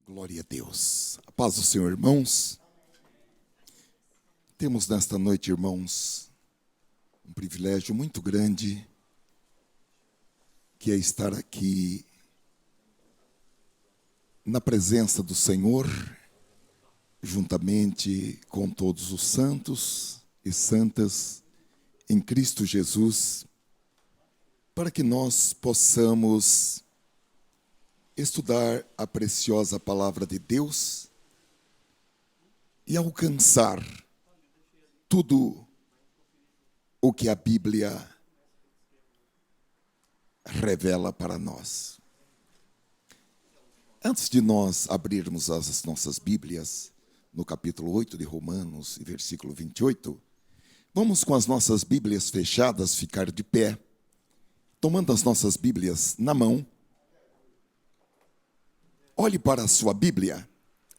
Glória a Deus. A paz do Senhor, irmãos. Temos nesta noite, irmãos, um privilégio muito grande, que é estar aqui na presença do Senhor, juntamente com todos os santos e santas em Cristo Jesus, para que nós possamos estudar a preciosa palavra de Deus e alcançar tudo o que a Bíblia revela para nós. Antes de nós abrirmos as nossas Bíblias, no capítulo 8 de Romanos, e versículo 28, vamos com as nossas Bíblias fechadas ficar de pé, tomando as nossas Bíblias na mão. Olhe para a sua Bíblia,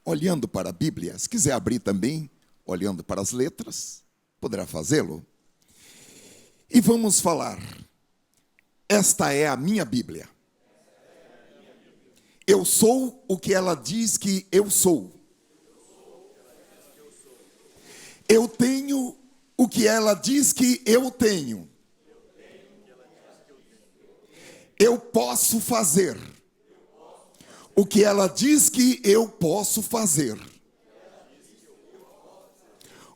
olhando para a Bíblia. Se quiser abrir também, olhando para as letras, poderá fazê-lo. E vamos falar, esta é a minha Bíblia. Eu sou o que ela diz que eu sou. Eu tenho o que ela diz que eu tenho. Eu posso fazer o que ela diz que eu posso fazer.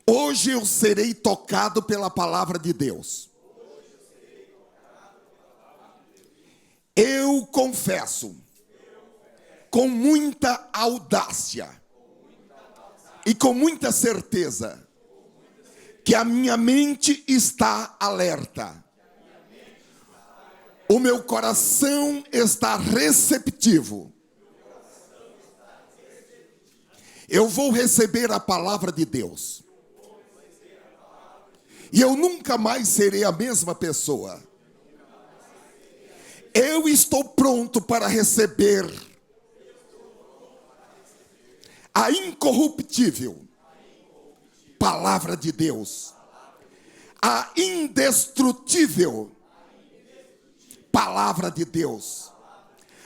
Hoje eu serei tocado pela palavra de Deus. Eu confesso com muita audácia e com muita certeza que a minha mente está alerta. O meu coração está receptivo. Eu vou receber a palavra de Deus. E eu nunca mais serei a mesma pessoa. Eu estou pronto para receber a incorruptível palavra de Deus. A indestrutível palavra de Deus.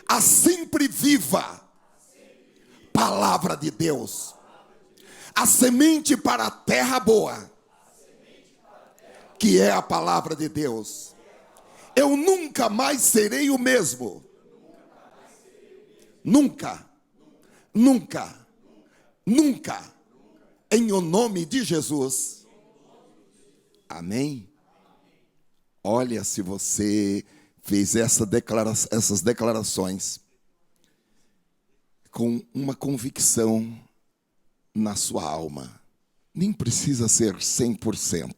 A sempre viva palavra de Deus. A semente para a terra boa, que é a palavra de Deus. Eu nunca mais serei o mesmo. Nunca, nunca, nunca. Em o nome de Jesus. Amém? Olha, se você fez essas declarações com uma convicção na sua alma. Nem precisa ser 100%.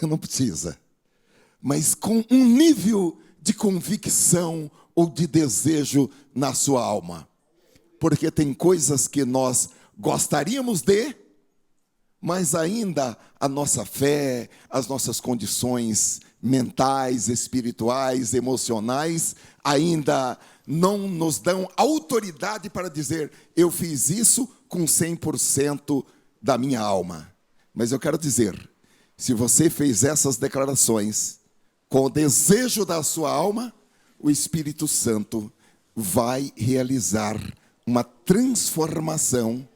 Não precisa. Mas com um nível de convicção ou de desejo na sua alma. Porque tem coisas que nós gostaríamos de, mas ainda a nossa fé, as nossas condições mentais, espirituais, emocionais, ainda não nos dão autoridade para dizer, eu fiz isso com 100% da minha alma. Mas eu quero dizer, se você fez essas declarações com o desejo da sua alma, o Espírito Santo vai realizar uma transformação.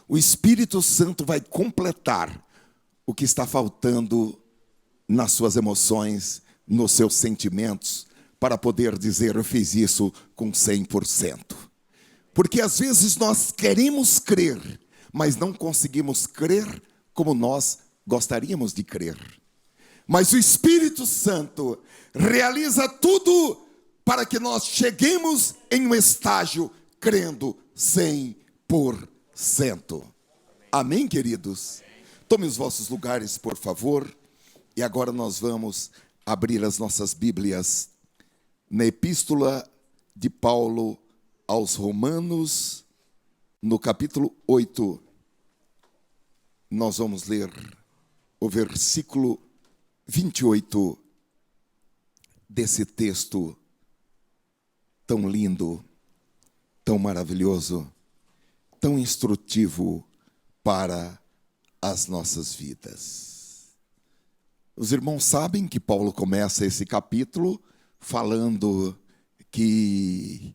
O Espírito Santo vai completar o que está faltando nas suas emoções, nos seus sentimentos, para poder dizer, eu fiz isso com 100%. Porque às vezes nós queremos crer, mas não conseguimos crer como nós gostaríamos de crer. Mas o Espírito Santo realiza tudo para que nós cheguemos em um estágio crendo 100%. Amém, queridos? Tomem os vossos lugares, por favor. E agora nós vamos abrir as nossas Bíblias na Epístola de Paulo aos Romanos, no capítulo 8. Nós vamos ler o versículo 28 desse texto tão lindo, tão maravilhoso, tão instrutivo para as nossas vidas. Os irmãos sabem que Paulo começa esse capítulo falando que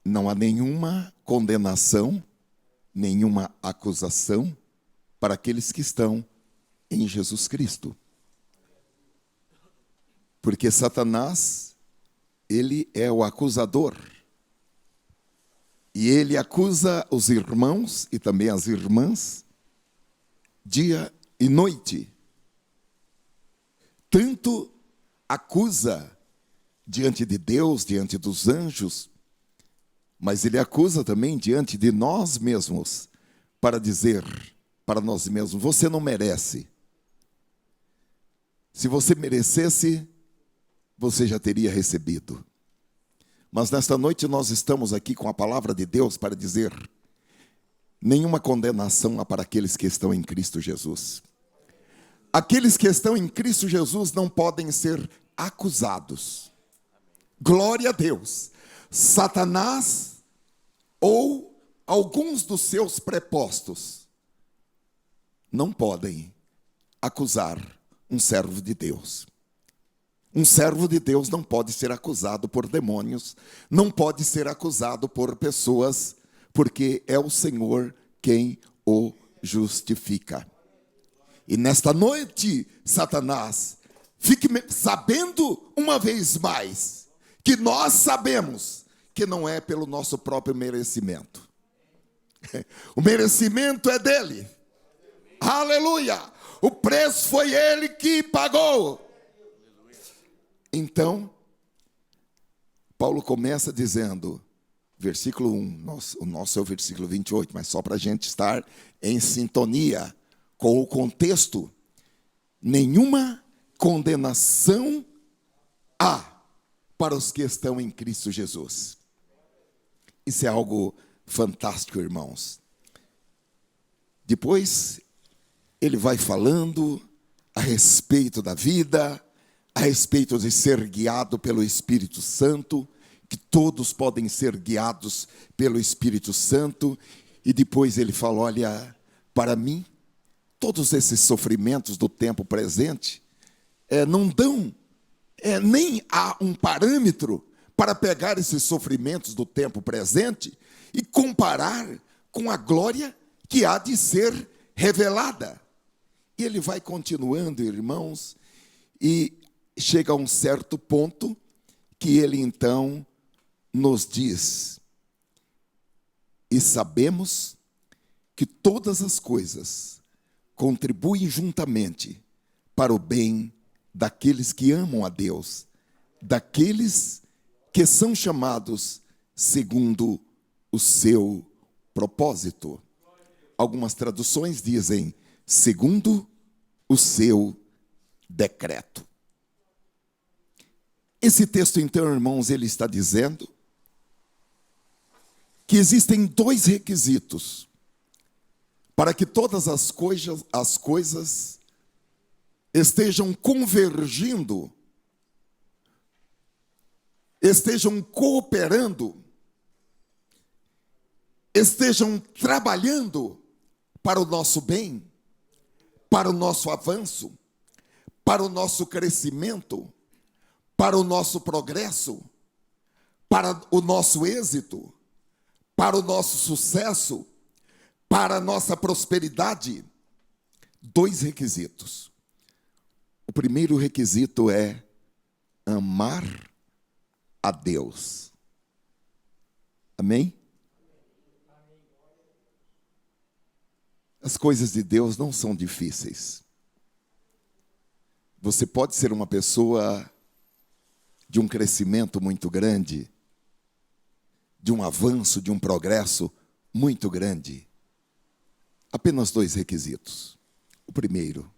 não há nenhuma condenação, nenhuma acusação para aqueles que estão em Jesus Cristo. Porque Satanás, ele é o acusador. E ele acusa os irmãos e também as irmãs dia e noite. Tanto acusa diante de Deus, diante dos anjos, mas ele acusa também diante de nós mesmos, para dizer para nós mesmos: você não merece. Se você merecesse, você já teria recebido. Mas nesta noite nós estamos aqui com a palavra de Deus para dizer: nenhuma condenação há para aqueles que estão em Cristo Jesus. Aqueles que estão em Cristo Jesus não podem ser acusados. Glória a Deus. Satanás ou alguns dos seus prepostos não podem acusar um servo de Deus. Um servo de Deus não pode ser acusado por demônios, não pode ser acusado por pessoas, porque é o Senhor quem o justifica. E nesta noite, Satanás, fique sabendo uma vez mais, que nós sabemos que não é pelo nosso próprio merecimento. O merecimento é dele. Aleluia! O preço foi ele que pagou. Então, Paulo começa dizendo, versículo 1, o nosso é o versículo 28, mas só para a gente estar em sintonia com o contexto: nenhuma condenação há para os que estão em Cristo Jesus. Isso é algo fantástico, irmãos. Depois, ele vai falando a respeito da vida, a respeito de ser guiado pelo Espírito Santo, que todos podem ser guiados pelo Espírito Santo. E depois ele fala: olha, para mim, todos esses sofrimentos do tempo presente não dão, nem há um parâmetro para pegar esses sofrimentos do tempo presente e comparar com a glória que há de ser revelada. E ele vai continuando, irmãos, e chega a um certo ponto que ele então nos diz: e sabemos que todas as coisas contribuem juntamente para o bem daqueles que amam a Deus, daqueles que são chamados segundo o seu propósito. Algumas traduções dizem: segundo o seu decreto. Esse texto, então, irmãos, ele está dizendo que existem dois requisitos para que todas as coisas estejam convergindo, estejam cooperando, estejam trabalhando para o nosso bem, para o nosso avanço, para o nosso crescimento, para o nosso progresso, para o nosso êxito, para o nosso sucesso, para a nossa prosperidade. Dois requisitos. O primeiro requisito é amar a Deus. Amém? As coisas de Deus não são difíceis. Você pode ser uma pessoa de um crescimento muito grande, de um avanço, de um progresso muito grande. Apenas dois requisitos. O primeiro,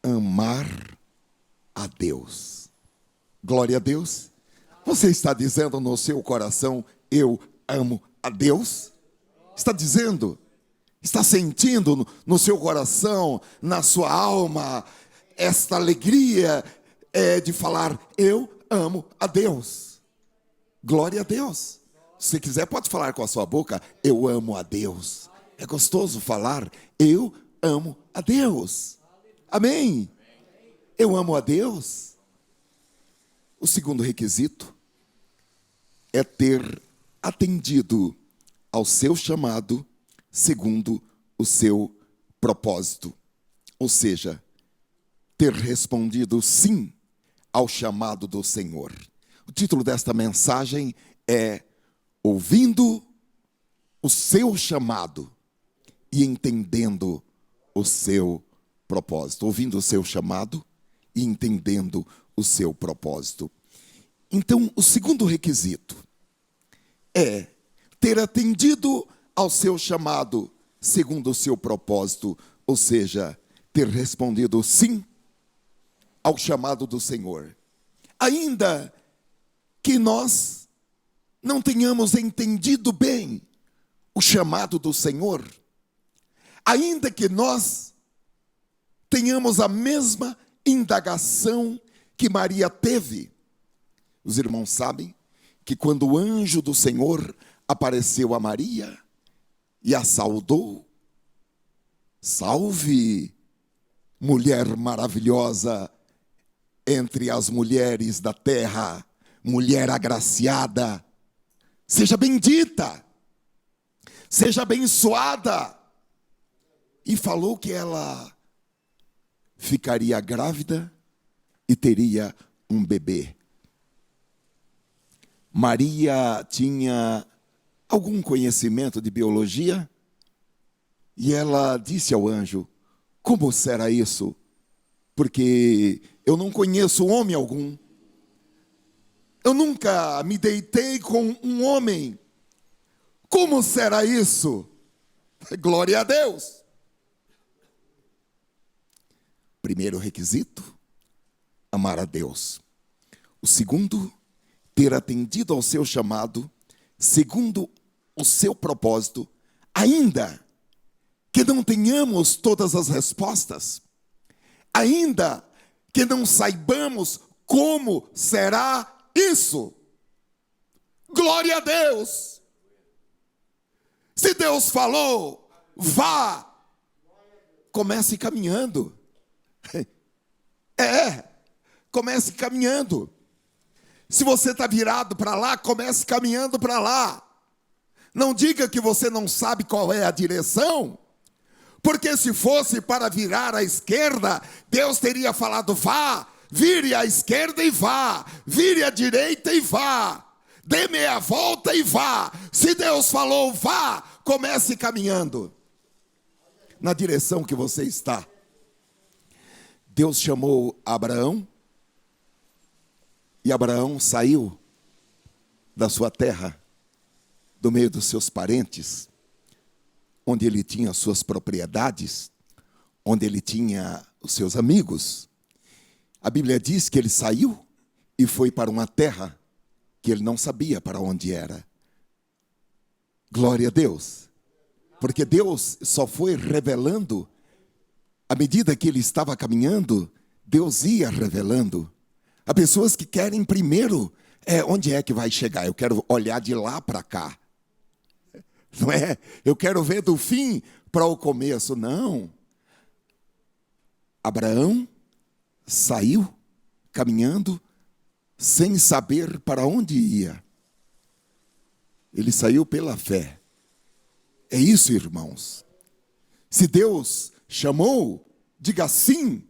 amar a Deus. Glória a Deus. Você está dizendo no seu coração: eu amo a Deus? Está dizendo? Está sentindo no seu coração, na sua alma, esta alegria de falar: eu amo a Deus? Glória a Deus. Se quiser, pode falar com a sua boca: eu amo a Deus. É gostoso falar: eu amo a Deus. Amém? Eu amo a Deus. O segundo requisito é ter atendido ao seu chamado segundo o seu propósito. Ou seja, ter respondido sim ao chamado do Senhor. O título desta mensagem é Ouvindo o seu chamado e entendendo o seu propósito. Ouvindo o seu chamado e entendendo o seu propósito. Então, o segundo requisito é ter atendido ao seu chamado segundo o seu propósito, ou seja, ter respondido sim ao chamado do Senhor. Ainda que nós não tenhamos entendido bem o chamado do Senhor, ainda que nós tenhamos a mesma indagação que Maria teve. Os irmãos sabem que quando o anjo do Senhor apareceu a Maria e a saudou, salve, mulher maravilhosa entre as mulheres da terra, mulher agraciada, seja bendita, seja abençoada. E falou que ela ficaria grávida e teria um bebê. Maria tinha algum conhecimento de biologia e ela disse ao anjo: como será isso? Porque eu não conheço homem algum. Eu nunca me deitei com um homem. Como será isso? Glória a Deus. Primeiro requisito, amar a Deus. O segundo, ter atendido ao seu chamado, segundo o seu propósito, ainda que não tenhamos todas as respostas, ainda que não saibamos como será isso. Glória a Deus. Se Deus falou, vá, comece caminhando. Comece caminhando. Se você está virado para lá, comece caminhando para lá. Não diga que você não sabe qual é a direção, porque se fosse para virar à esquerda, Deus teria falado vá, vire à esquerda e vá, vire à direita e vá, dê meia volta e vá. Se Deus falou vá, comece caminhando na direção que você está. Deus chamou Abraão e Abraão saiu da sua terra, do meio dos seus parentes, onde ele tinha suas propriedades, onde ele tinha os seus amigos. A Bíblia diz que ele saiu e foi para uma terra que ele não sabia para onde era. Glória a Deus. Porque Deus só foi revelando, à medida que ele estava caminhando, Deus ia revelando. Há pessoas que querem primeiro, onde é que vai chegar? Eu quero olhar de lá para cá. Não é? Eu quero ver do fim para o começo. Não. Abraão saiu caminhando sem saber para onde ia. Ele saiu pela fé. É isso, irmãos. Se Deus chamou, diga sim.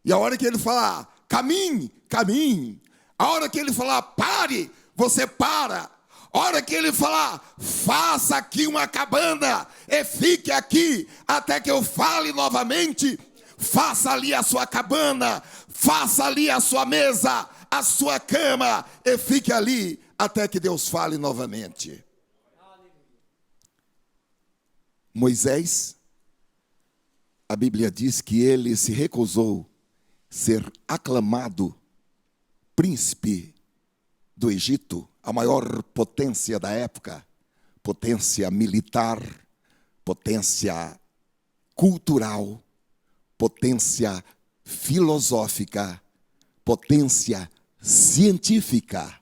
E a hora que ele falar, caminhe, caminhe. A hora que ele falar, pare, você para. A hora que ele falar, faça aqui uma cabana e fique aqui até que eu fale novamente, faça ali a sua cabana, faça ali a sua mesa, a sua cama e fique ali até que Deus fale novamente. Moisés, a Bíblia diz que ele se recusou ser aclamado príncipe do Egito, a maior potência da época, potência militar, potência cultural, potência filosófica, potência científica.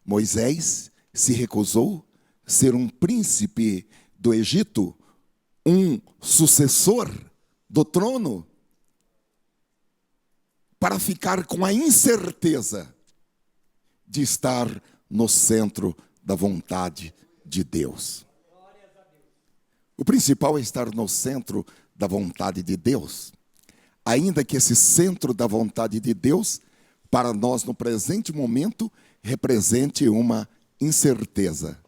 Moisés se recusou ser um príncipe do Egito, um sucessor do trono, para ficar com a incerteza de estar no centro da vontade de Deus. O principal é estar no centro da vontade de Deus. Ainda que esse centro da vontade de Deus, para nós no presente momento, represente uma incerteza,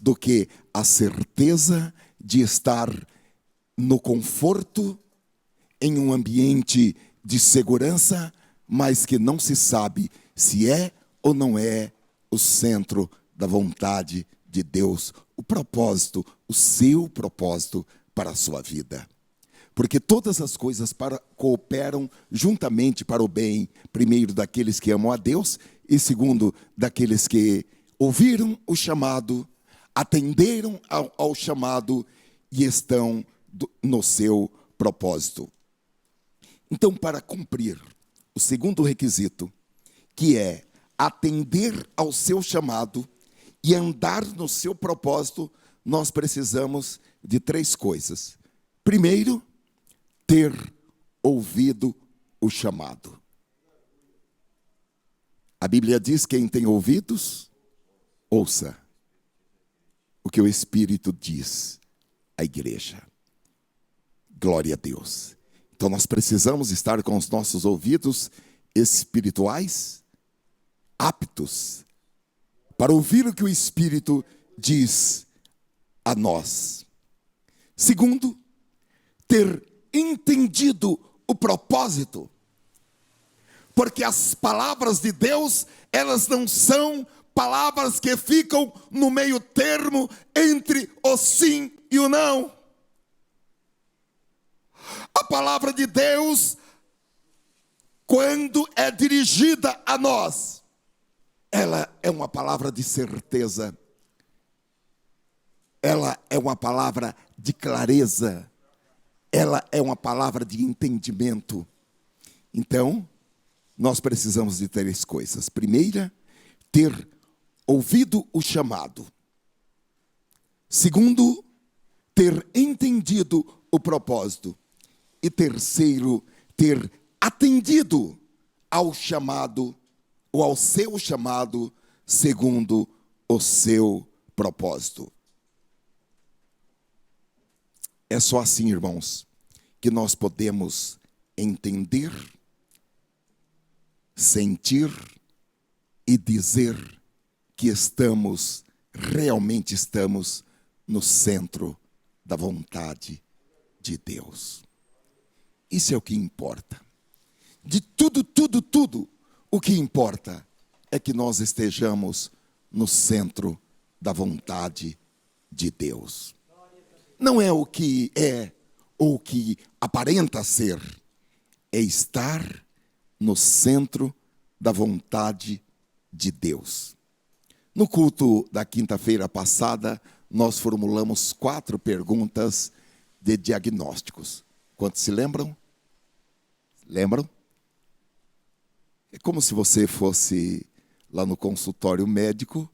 do que a certeza de estar no conforto, em um ambiente de segurança, mas que não se sabe se é ou não é o centro da vontade de Deus, o propósito, o seu propósito para a sua vida. Porque todas as coisas cooperam juntamente para o bem, primeiro daqueles que amam a Deus e segundo daqueles que ouviram o chamado, atenderam ao chamado e estão no seu propósito. Então, para cumprir o segundo requisito, que é atender ao seu chamado e andar no seu propósito, nós precisamos de 3 coisas. Primeiro, ter ouvido o chamado. A Bíblia diz: quem tem ouvidos, ouça o que o Espírito diz à igreja. Glória a Deus. Então nós precisamos estar com os nossos ouvidos espirituais aptos para ouvir o que o Espírito diz a nós. Segundo, ter entendido o propósito. Porque as palavras de Deus, elas não são palavras que ficam no meio termo entre o sim e o não. A palavra de Deus, quando é dirigida a nós, ela é uma palavra de certeza. Ela é uma palavra de clareza. Ela é uma palavra de entendimento. Então, nós precisamos de 3 coisas. Primeira, ter ouvido o chamado. Segundo, ter entendido o propósito. E terceiro, ter atendido ao chamado, ou ao seu chamado, segundo o seu propósito. É só assim, irmãos, que nós podemos entender, sentir e dizer que realmente estamos no centro da vontade de Deus. Isso é o que importa. De tudo, o que importa é que nós estejamos no centro da vontade de Deus. Não é o que é ou o que aparenta ser, é estar no centro da vontade de Deus. No culto da quinta-feira passada, nós formulamos 4 perguntas de diagnósticos. Quantos se lembram? Lembram? É como se você fosse lá no consultório médico,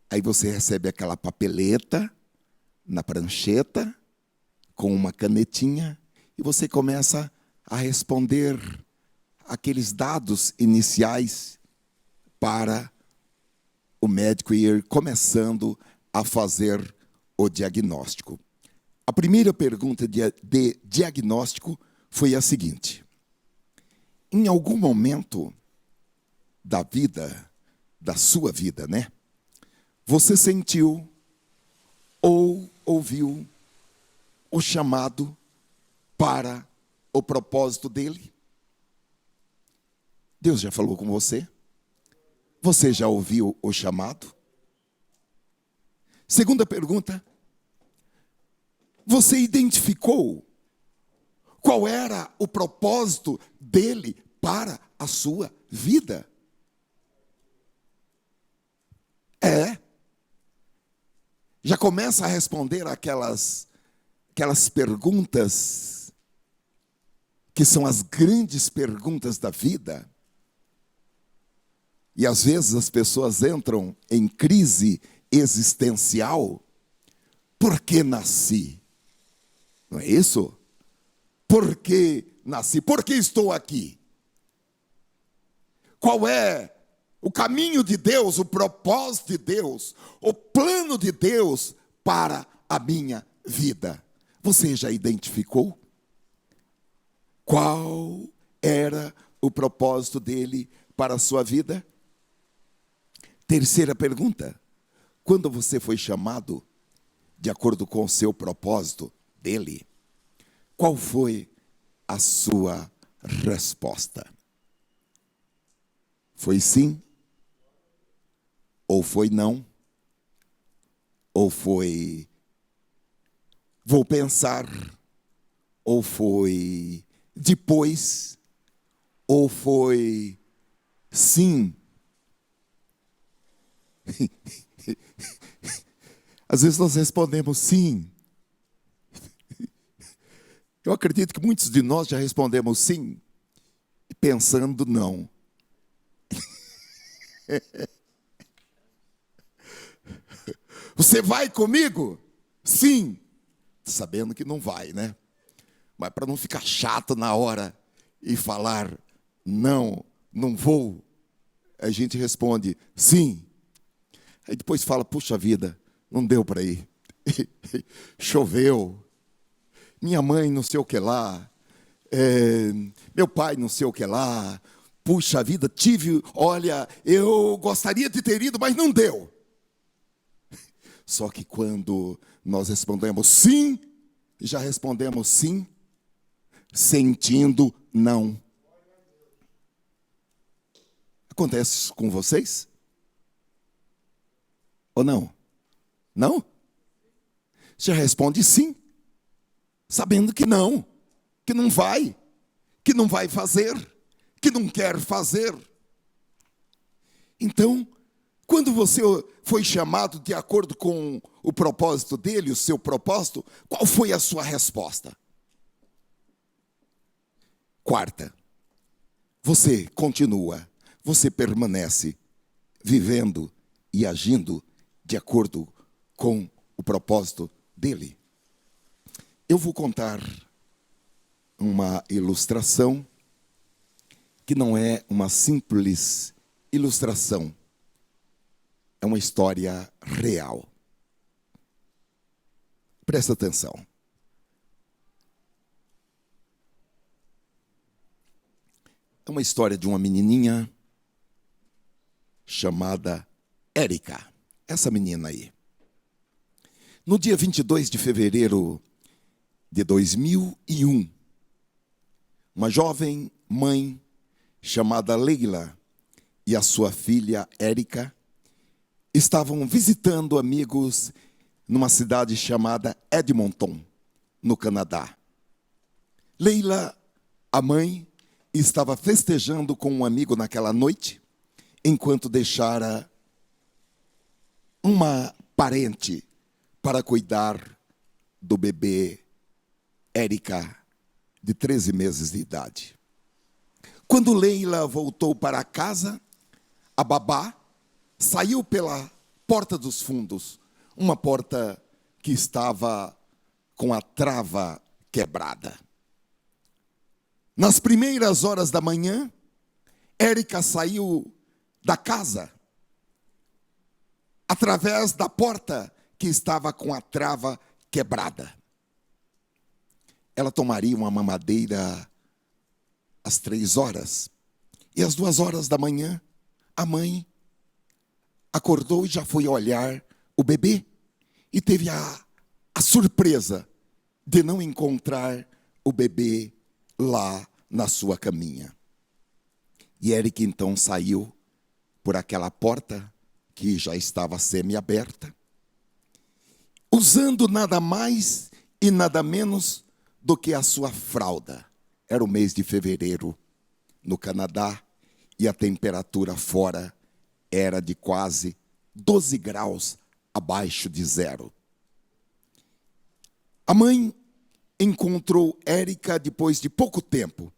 aí você recebe aquela papeleta na prancheta, com uma canetinha, e você começa a responder aqueles dados iniciais para o médico ir começando a fazer o diagnóstico. A primeira pergunta de diagnóstico foi a seguinte: em algum momento da vida, da sua vida, né? Você sentiu ou ouviu o chamado para o propósito dele? Deus já falou com você? Você já ouviu o chamado? Segunda pergunta: você identificou qual era o propósito dele para a sua vida? Já começa a responder aquelas perguntas que são as grandes perguntas da vida. E às vezes as pessoas entram em crise existencial. Por que nasci? Não é isso? Por que nasci? Por que estou aqui? Qual é o caminho de Deus, o propósito de Deus, o plano de Deus para a minha vida. Você já identificou? Qual era o propósito dele para a sua vida? Terceira pergunta: quando você foi chamado de acordo com o seu propósito dele, qual foi a sua resposta? Foi sim? Ou foi não? Ou foi vou pensar? Ou foi depois? Ou foi sim? Às vezes nós respondemos sim. Eu acredito que muitos de nós já respondemos sim, pensando não. Você vai comigo? Sim. Sabendo que não vai, né? Mas para não ficar chato na hora e falar não, não vou, a gente responde sim. Aí depois fala, puxa vida, não deu para ir. Choveu. Minha mãe não sei o que lá. Meu pai não sei o que lá. Puxa vida, olha, eu gostaria de ter ido, mas não deu. Só que quando nós respondemos sim, já respondemos sim, sentindo não. Acontece isso com vocês? Ou não? Não? Já responde sim, sabendo que não vai fazer, que não quer fazer. Então, quando você foi chamado de acordo com o propósito dele, o seu propósito, qual foi a sua resposta? Quarta, você continua, você permanece vivendo e agindo de acordo com o propósito dele. Eu vou contar uma ilustração que não é uma simples ilustração. É uma história real. Presta atenção. É uma história de uma menininha chamada Érica. Essa menina aí. No dia 22 de fevereiro de 2001, uma jovem mãe chamada Leila e a sua filha Érica estavam visitando amigos numa cidade chamada Edmonton, no Canadá. Leila, a mãe, estava festejando com um amigo naquela noite, enquanto deixara uma parente para cuidar do bebê Érica, de 13 meses de idade. Quando Leila voltou para casa, a babá saiu pela porta dos fundos, uma porta que estava com a trava quebrada. Nas primeiras horas da manhã, Érica saiu da casa através da porta que estava com a trava quebrada. Ela tomaria uma mamadeira às 3 horas. E às 2 horas da manhã, a mãe acordou e já foi olhar o bebê. E teve a surpresa de não encontrar o bebê lá na sua caminha. E Eric então saiu por aquela porta que já estava semi-aberta, usando nada mais e nada menos do que a sua fralda. Era o mês de fevereiro no Canadá e a temperatura fora era de quase 12 graus abaixo de zero. A mãe encontrou Érica depois de pouco tempo,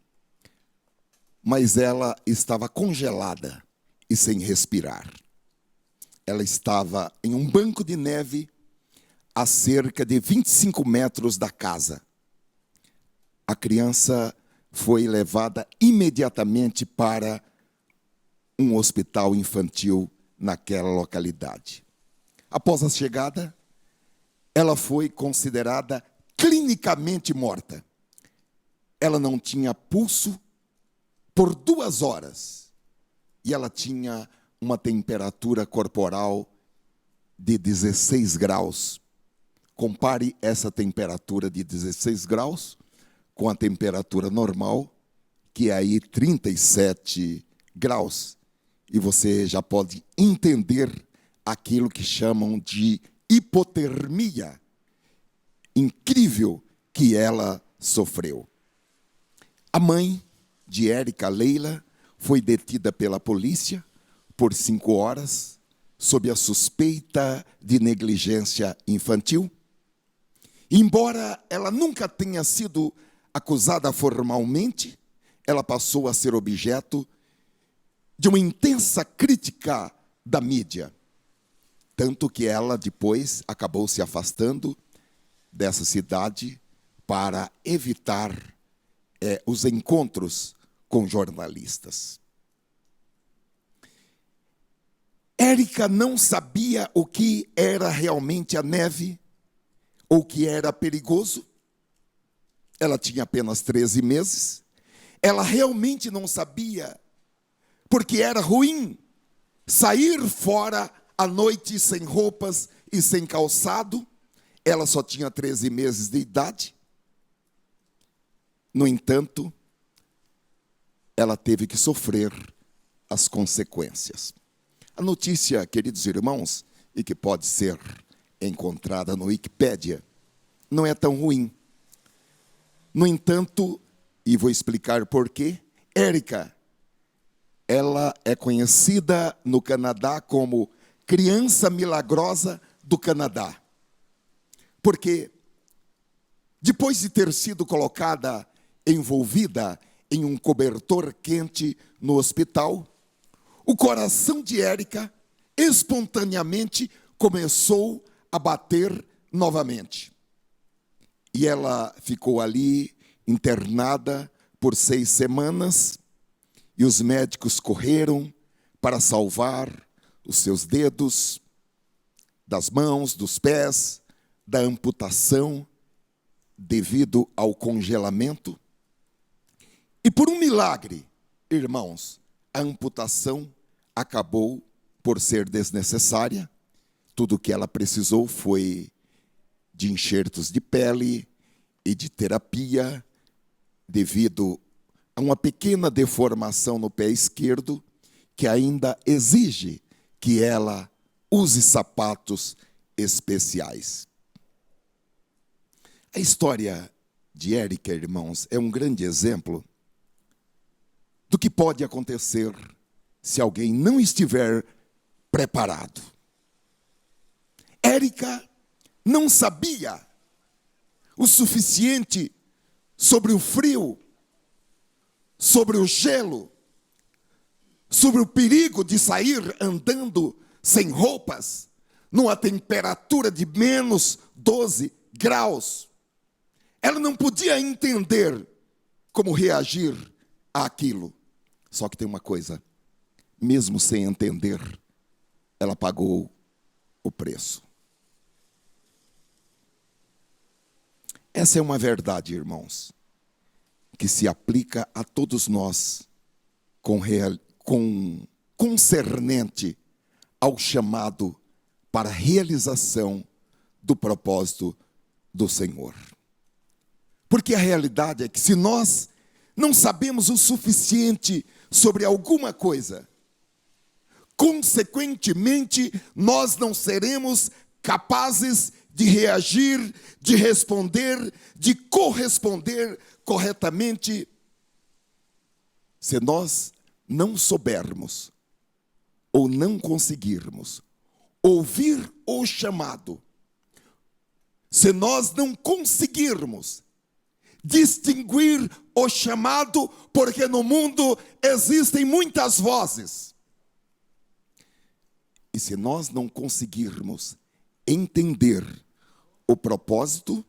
mas ela estava congelada e sem respirar. Ela estava em um banco de neve a cerca de 25 metros da casa. A criança foi levada imediatamente para um hospital infantil naquela localidade. Após a chegada, ela foi considerada clinicamente morta. Ela não tinha pulso por 2 horas e ela tinha uma temperatura corporal de 16 graus. Compare essa temperatura de 16 graus com a temperatura normal, que é aí 37 graus. E você já pode entender aquilo que chamam de hipotermia incrível que ela sofreu. A mãe de Érica, Leila, foi detida pela polícia por 5 horas, sob a suspeita de negligência infantil. Embora ela nunca tenha sido acusada formalmente, ela passou a ser objeto de uma intensa crítica da mídia. Tanto que ela depois acabou se afastando dessa cidade para evitar os encontros com jornalistas. Érica não sabia o que era realmente a neve, ou que era perigoso. Ela tinha apenas 13 meses. Ela realmente não sabia, porque era ruim sair fora à noite sem roupas e sem calçado. Ela só tinha 13 meses de idade. No entanto, ela teve que sofrer as consequências. A notícia, queridos irmãos, e que pode ser encontrada no Wikipédia, não é tão ruim. No entanto, e vou explicar por quê, Érica, ela é conhecida no Canadá como criança milagrosa do Canadá. Porque depois de ter sido colocada, envolvida em um cobertor quente no hospital, o coração de Érica espontaneamente começou a bater novamente. E ela ficou ali internada por 6 semanas, e os médicos correram para salvar os seus dedos, das mãos, dos pés, da amputação, devido ao congelamento. E por um milagre, irmãos, a amputação acabou por ser desnecessária. Tudo o que ela precisou foi de enxertos de pele e de terapia, devido a uma pequena deformação no pé esquerdo, que ainda exige que ela use sapatos especiais. A história de Érica, irmãos, é um grande exemplo do que pode acontecer se alguém não estiver preparado. Érica não sabia o suficiente sobre o frio, sobre o gelo, sobre o perigo de sair andando sem roupas, numa temperatura de menos 12 graus. Ela não podia entender como reagir àquilo. Só que tem uma coisa, mesmo sem entender, ela pagou o preço. Essa é uma verdade, irmãos, que se aplica a todos nós concernente ao chamado para a realização do propósito do Senhor. Porque a realidade é que se nós não sabemos o suficiente sobre alguma coisa, consequentemente, nós não seremos capazes de reagir, de responder, de corresponder corretamente, se nós não soubermos ou não conseguirmos ouvir o chamado, se nós não conseguirmos distinguir o chamado, porque no mundo existem muitas vozes, e se nós não conseguirmos entender o propósito,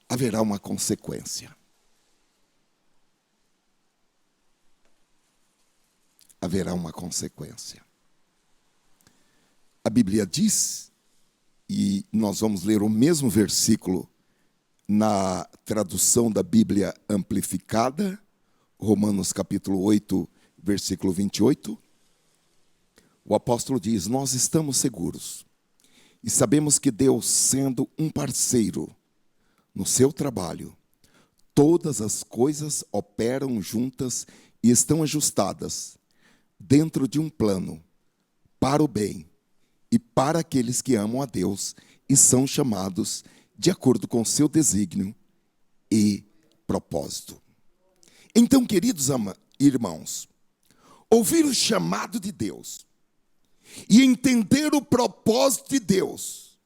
haverá uma consequência. haverá uma consequência. A Bíblia diz, e nós vamos ler o mesmo versículo na tradução da Bíblia amplificada, Romanos capítulo 8, versículo 28. O apóstolo diz: nós estamos seguros e sabemos que Deus, sendo um parceiro no seu trabalho, todas as coisas operam juntas e estão ajustadas dentro de um plano para o bem e para aqueles que amam a Deus e são chamados de acordo com o seu desígnio e propósito. Então, queridos irmãos, ouvir o chamado de Deus e entender o propósito de Deus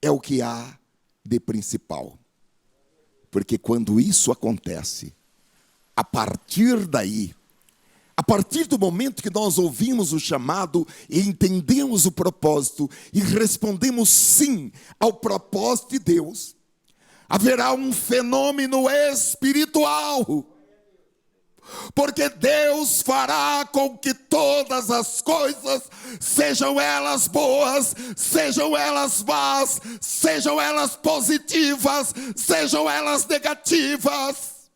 é o que há de principal. Porque quando isso acontece, a partir daí, a partir do momento que nós ouvimos o chamado e entendemos o propósito e respondemos sim ao propósito de Deus, haverá um fenômeno espiritual. Porque Deus fará com que todas as coisas, sejam elas boas, sejam elas más, sejam elas positivas, sejam elas negativas,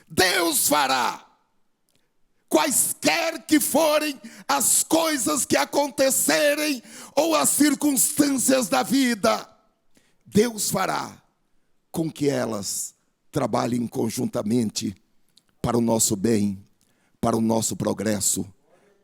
Deus fará. Quaisquer que forem as coisas que acontecerem ou as circunstâncias da vida, Deus fará com que elas trabalhem conjuntamente para o nosso bem, para o nosso progresso,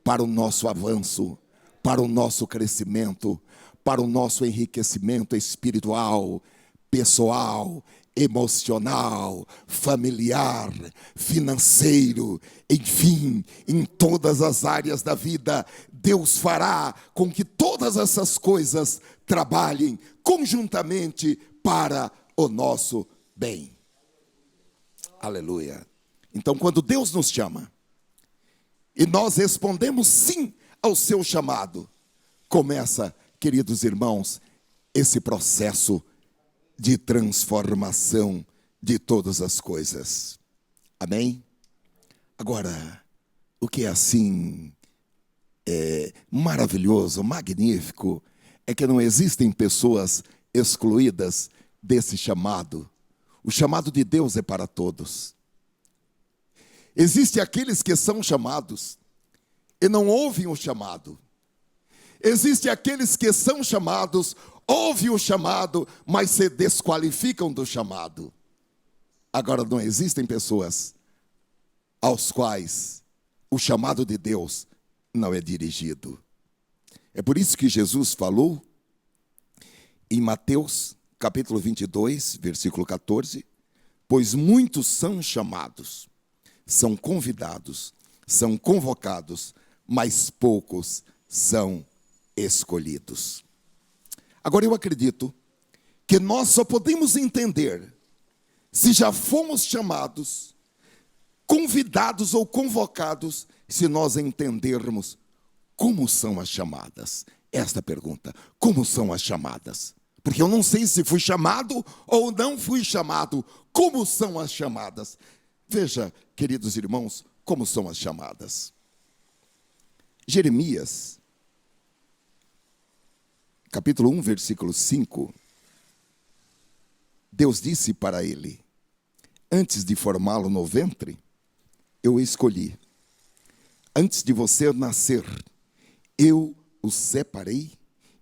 para o nosso avanço, para o nosso crescimento, para o nosso enriquecimento espiritual, pessoal, emocional, familiar, financeiro, enfim, em todas as áreas da vida, Deus fará com que todas essas coisas trabalhem conjuntamente para o nosso bem. Aleluia. Então, quando Deus nos chama e nós respondemos sim ao seu chamado, começa, queridos irmãos, esse processo de transformação de todas as coisas. Amém? Agora, o que é assim maravilhoso, magnífico, é que não existem pessoas excluídas desse chamado. O chamado de Deus é para todos. Existem aqueles que são chamados e não ouvem o chamado. Existem aqueles que são chamados, ouvem o chamado, mas se desqualificam do chamado. Agora, não existem pessoas aos quais o chamado de Deus não é dirigido. É por isso que Jesus falou em Mateus capítulo 22, versículo 14, pois muitos são chamados, são convidados, são convocados, mas poucos são escolhidos. Agora eu acredito que nós só podemos entender se já fomos chamados, convidados ou convocados, se nós entendermos como são as chamadas. Esta pergunta, como são as chamadas? Porque eu não sei se fui chamado ou não fui chamado. Como são as chamadas? Veja, queridos irmãos, como são as chamadas. Jeremias, capítulo 1, versículo 5. Deus disse para ele: antes de formá-lo no ventre, eu o escolhi. Antes de você nascer, eu o separei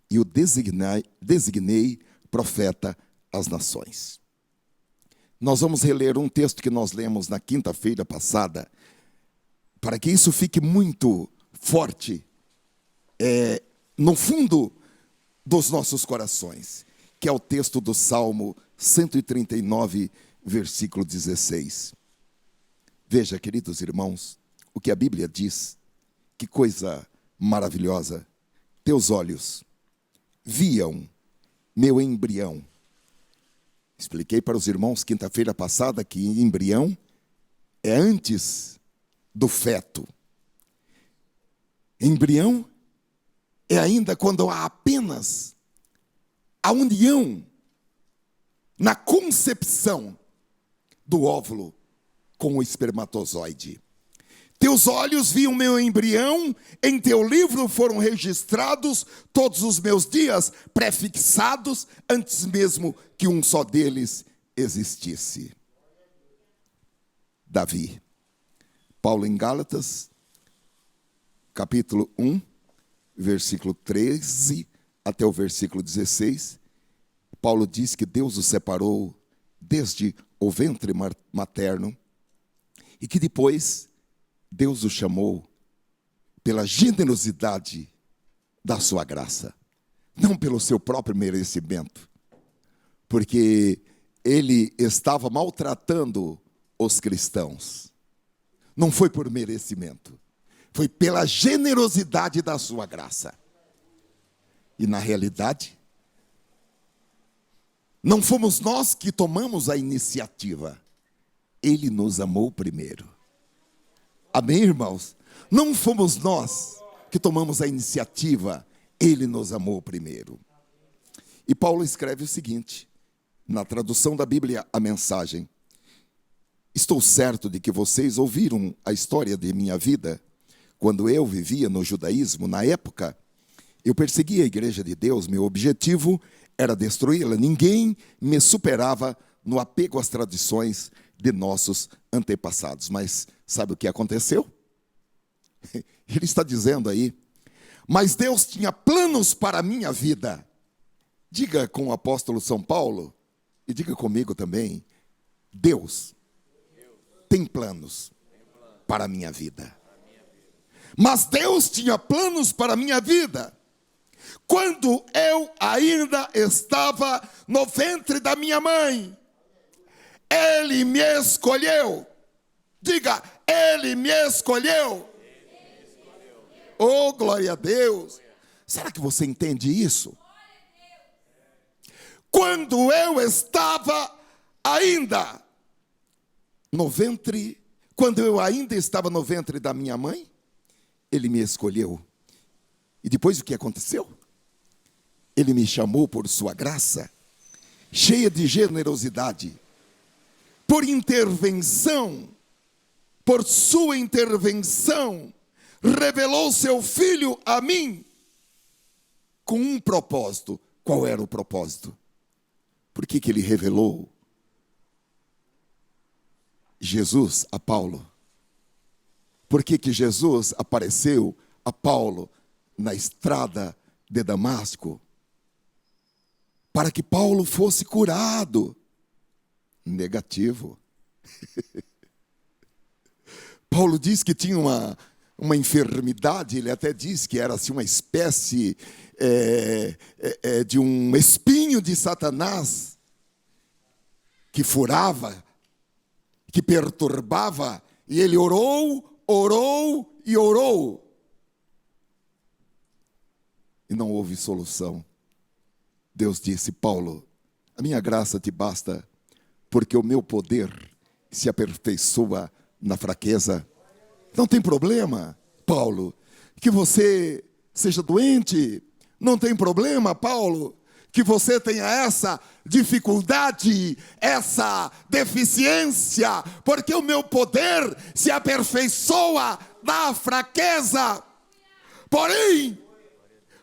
e o designei profeta às nações. Nós vamos reler um texto que nós lemos na quinta-feira passada, para que isso fique muito forte no fundo dos nossos corações, que é o texto do Salmo 139, versículo 16. Veja, queridos irmãos, o que a Bíblia diz, que coisa maravilhosa. Teus olhos viam meu embrião. Expliquei para os irmãos quinta-feira passada que embrião é antes do feto. Embrião é ainda quando há apenas a união na concepção do óvulo com o espermatozoide. Teus olhos viam meu embrião, em teu livro foram registrados todos os meus dias, prefixados, antes mesmo que um só deles existisse. Davi. Paulo em Gálatas, capítulo 1, versículo 13 até o versículo 16, Paulo diz que Deus o separou desde o ventre materno e que depois Deus o chamou pela generosidade da sua graça, não pelo seu próprio merecimento, porque ele estava maltratando os cristãos. Não foi por merecimento, foi pela generosidade da sua graça. E na realidade, não fomos nós que tomamos a iniciativa. Ele nos amou primeiro. Amém, irmãos? Não fomos nós que tomamos a iniciativa. Ele nos amou primeiro. E Paulo escreve o seguinte, na tradução da Bíblia, a mensagem: estou certo de que vocês ouviram a história de minha vida. Quando eu vivia no judaísmo, na época, eu perseguia a igreja de Deus. Meu objetivo era destruí-la. Ninguém me superava no apego às tradições de nossos antepassados. Mas sabe o que aconteceu? Ele está dizendo aí, mas Deus tinha planos para a minha vida. Diga com o apóstolo São Paulo, e diga comigo também, Deus tem planos para a minha vida. Mas Deus tinha planos para a minha vida quando eu ainda estava no ventre da minha mãe. Ele me escolheu. Diga, Ele me escolheu. Oh, glória a Deus. Será que você entende isso? Quando eu estava ainda no ventre, quando eu ainda estava no ventre da minha mãe, Ele me escolheu. E depois o que aconteceu? Ele me chamou por sua graça, cheia de generosidade, por intervenção, por sua intervenção, revelou seu Filho a mim, com um propósito. Qual era o propósito? Por que Ele revelou Jesus a Paulo? Por que Jesus apareceu a Paulo na estrada de Damasco? Para que Paulo fosse curado. Negativo. Paulo diz que tinha uma enfermidade, ele até diz que era assim, uma espécie de um espinho de Satanás, que furava, que perturbava, e ele orou, orou e orou. E não houve solução. Deus disse, Paulo, a minha graça te basta, porque o meu poder se aperfeiçoa na fraqueza. Não tem problema, Paulo, que você seja doente. Não tem problema, Paulo, que você tenha essa dificuldade, essa deficiência, porque o meu poder se aperfeiçoa na fraqueza. Porém,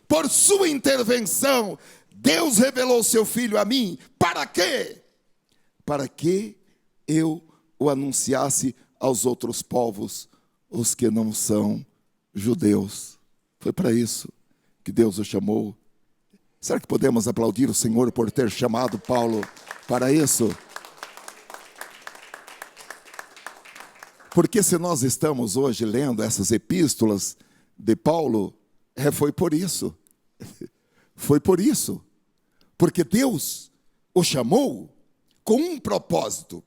por sua intervenção, Deus revelou seu Filho a mim. Para quê? Para que eu o anunciasse aos outros povos, os que não são judeus. Foi para isso que Deus o chamou. Será que podemos aplaudir o Senhor por ter chamado Paulo para isso? Porque se nós estamos hoje lendo essas epístolas de Paulo, foi por isso. Foi por isso. Porque Deus o chamou com um propósito.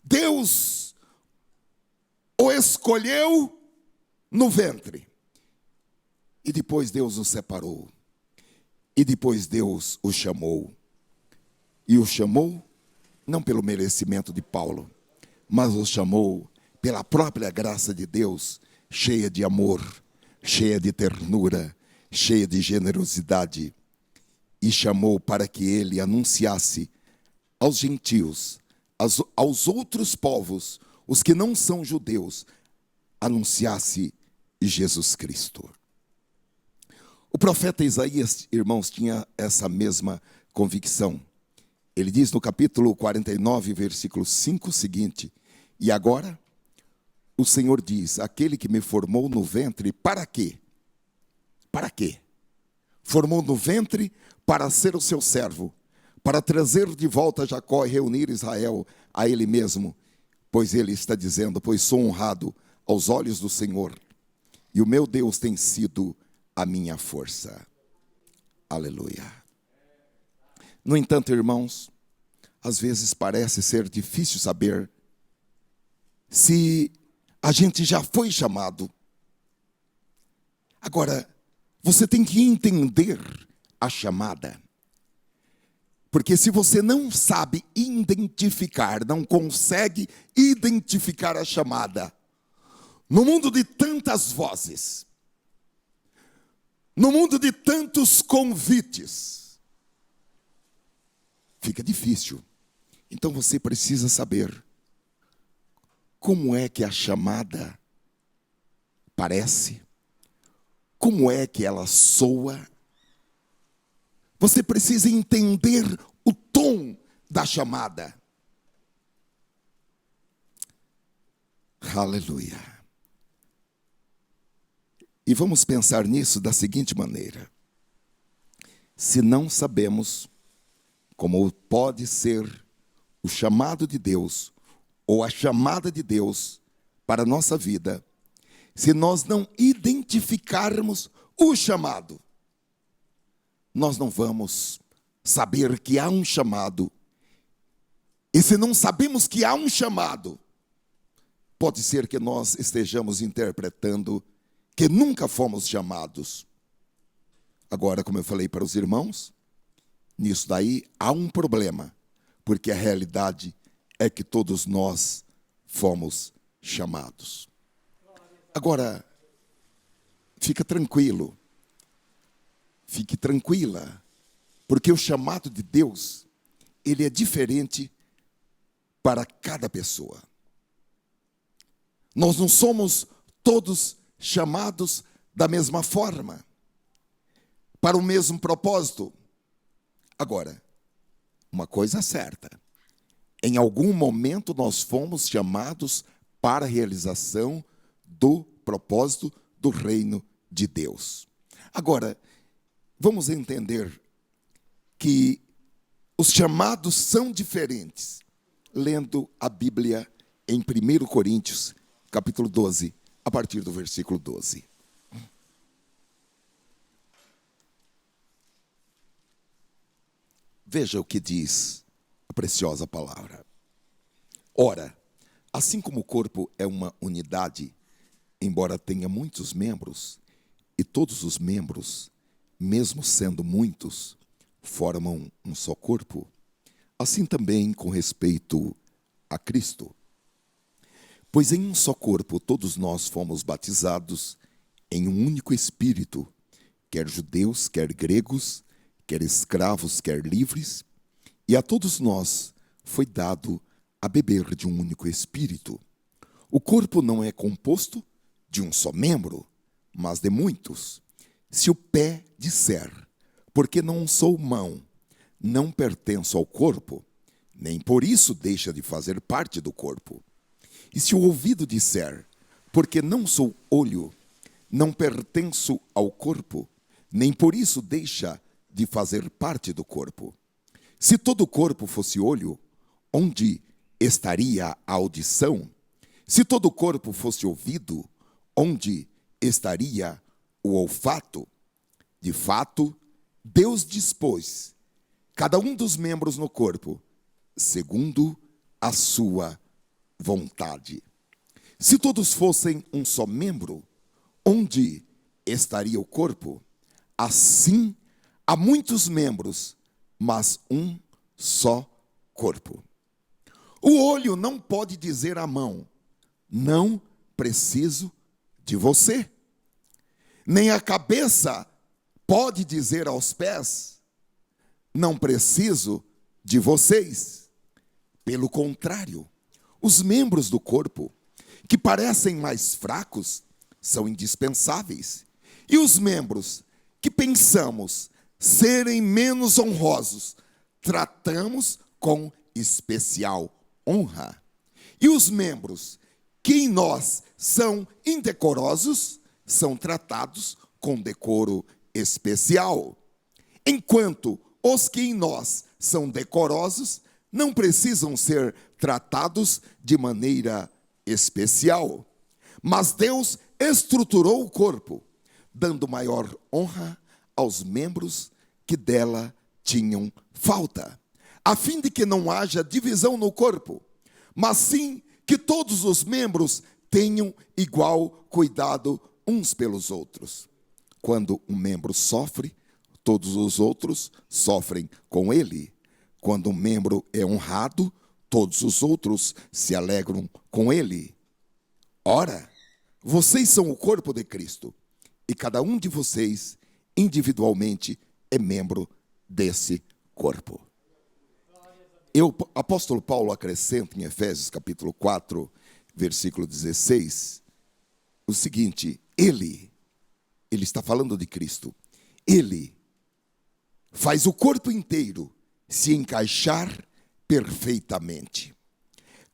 Deus o escolheu no ventre. E depois Deus o separou. E depois Deus o chamou. E o chamou não pelo merecimento de Paulo, mas o chamou pela própria graça de Deus, cheia de amor, cheia de ternura, cheia de generosidade. E chamou para que ele anunciasse aos gentios, aos outros povos, os que não são judeus, anunciasse Jesus Cristo. O profeta Isaías, irmãos, tinha essa mesma convicção. Ele diz no capítulo 49, versículo 5 o seguinte: e agora o Senhor diz, aquele que me formou no ventre, para quê? Para quê? Formou no ventre para ser o seu servo, para trazer de volta Jacó e reunir Israel a ele mesmo. Pois ele está dizendo, pois sou honrado aos olhos do Senhor, e o meu Deus tem sido a minha força. Aleluia. No entanto, irmãos, às vezes parece ser difícil saber se a gente já foi chamado. Agora, você tem que entender a chamada. Porque se você não sabe identificar, não consegue identificar a chamada, no mundo de tantas vozes, no mundo de tantos convites, fica difícil. Então você precisa saber como é que a chamada parece, como é que ela soa. Você precisa entender o tom da chamada. Aleluia. E vamos pensar nisso da seguinte maneira: se não sabemos como pode ser o chamado de Deus, ou a chamada de Deus para a nossa vida, se nós não identificarmos o chamado, nós não vamos saber que há um chamado. E se não sabemos que há um chamado, pode ser que nós estejamos interpretando que nunca fomos chamados. Agora, como eu falei para os irmãos, nisso daí há um problema, porque a realidade é que todos nós fomos chamados. Agora, fica tranquilo, fique tranquila, porque o chamado de Deus, ele é diferente para cada pessoa. Nós não somos todos chamados da mesma forma, para o mesmo propósito. Agora, uma coisa é certa: em algum momento nós fomos chamados para a realização do propósito do reino de Deus. Agora, vamos entender que os chamados são diferentes, lendo a Bíblia em 1 Coríntios, capítulo 12, a partir do versículo 12. Veja o que diz a preciosa palavra. Ora, assim como o corpo é uma unidade, embora tenha muitos membros, e todos os membros, mesmo sendo muitos, formam um só corpo, assim também com respeito a Cristo. Pois em um só corpo todos nós fomos batizados em um único Espírito, quer judeus, quer gregos, quer escravos, quer livres, e a todos nós foi dado a beber de um único Espírito. O corpo não é composto de um só membro, mas de muitos. Se o pé disser, porque não sou mão, não pertenço ao corpo, nem por isso deixa de fazer parte do corpo. E se o ouvido disser, porque não sou olho, não pertenço ao corpo, nem por isso deixa de fazer parte do corpo. Se todo o corpo fosse olho, onde estaria a audição? Se todo o corpo fosse ouvido, onde estaria o olfato? De fato, Deus dispôs cada um dos membros no corpo, segundo a sua vontade. Se todos fossem um só membro, onde estaria o corpo? Assim, há muitos membros, mas um só corpo. O olho não pode dizer à mão, não preciso de você. Nem a cabeça pode dizer aos pés, não preciso de vocês. Pelo contrário, os membros do corpo, que parecem mais fracos são indispensáveis. E os membros que pensamos serem menos honrosos, tratamos com especial honra. E os membros que em nós são indecorosos, são tratados com decoro especial. Enquanto os que em nós são decorosos não precisam ser tratados de maneira especial. Mas Deus estruturou o corpo, dando maior honra aos membros que dela tinham falta, a fim de que não haja divisão no corpo, mas sim que todos os membros tenham igual cuidado uns pelos outros. Quando um membro sofre, todos os outros sofrem com ele. Quando um membro é honrado, todos os outros se alegram com ele. Ora, vocês são o corpo de Cristo, e cada um de vocês, individualmente, é membro desse corpo. O apóstolo Paulo acrescenta em Efésios capítulo 4, versículo 16, o seguinte: ele está falando de Cristo, ele faz o corpo inteiro se encaixar perfeitamente.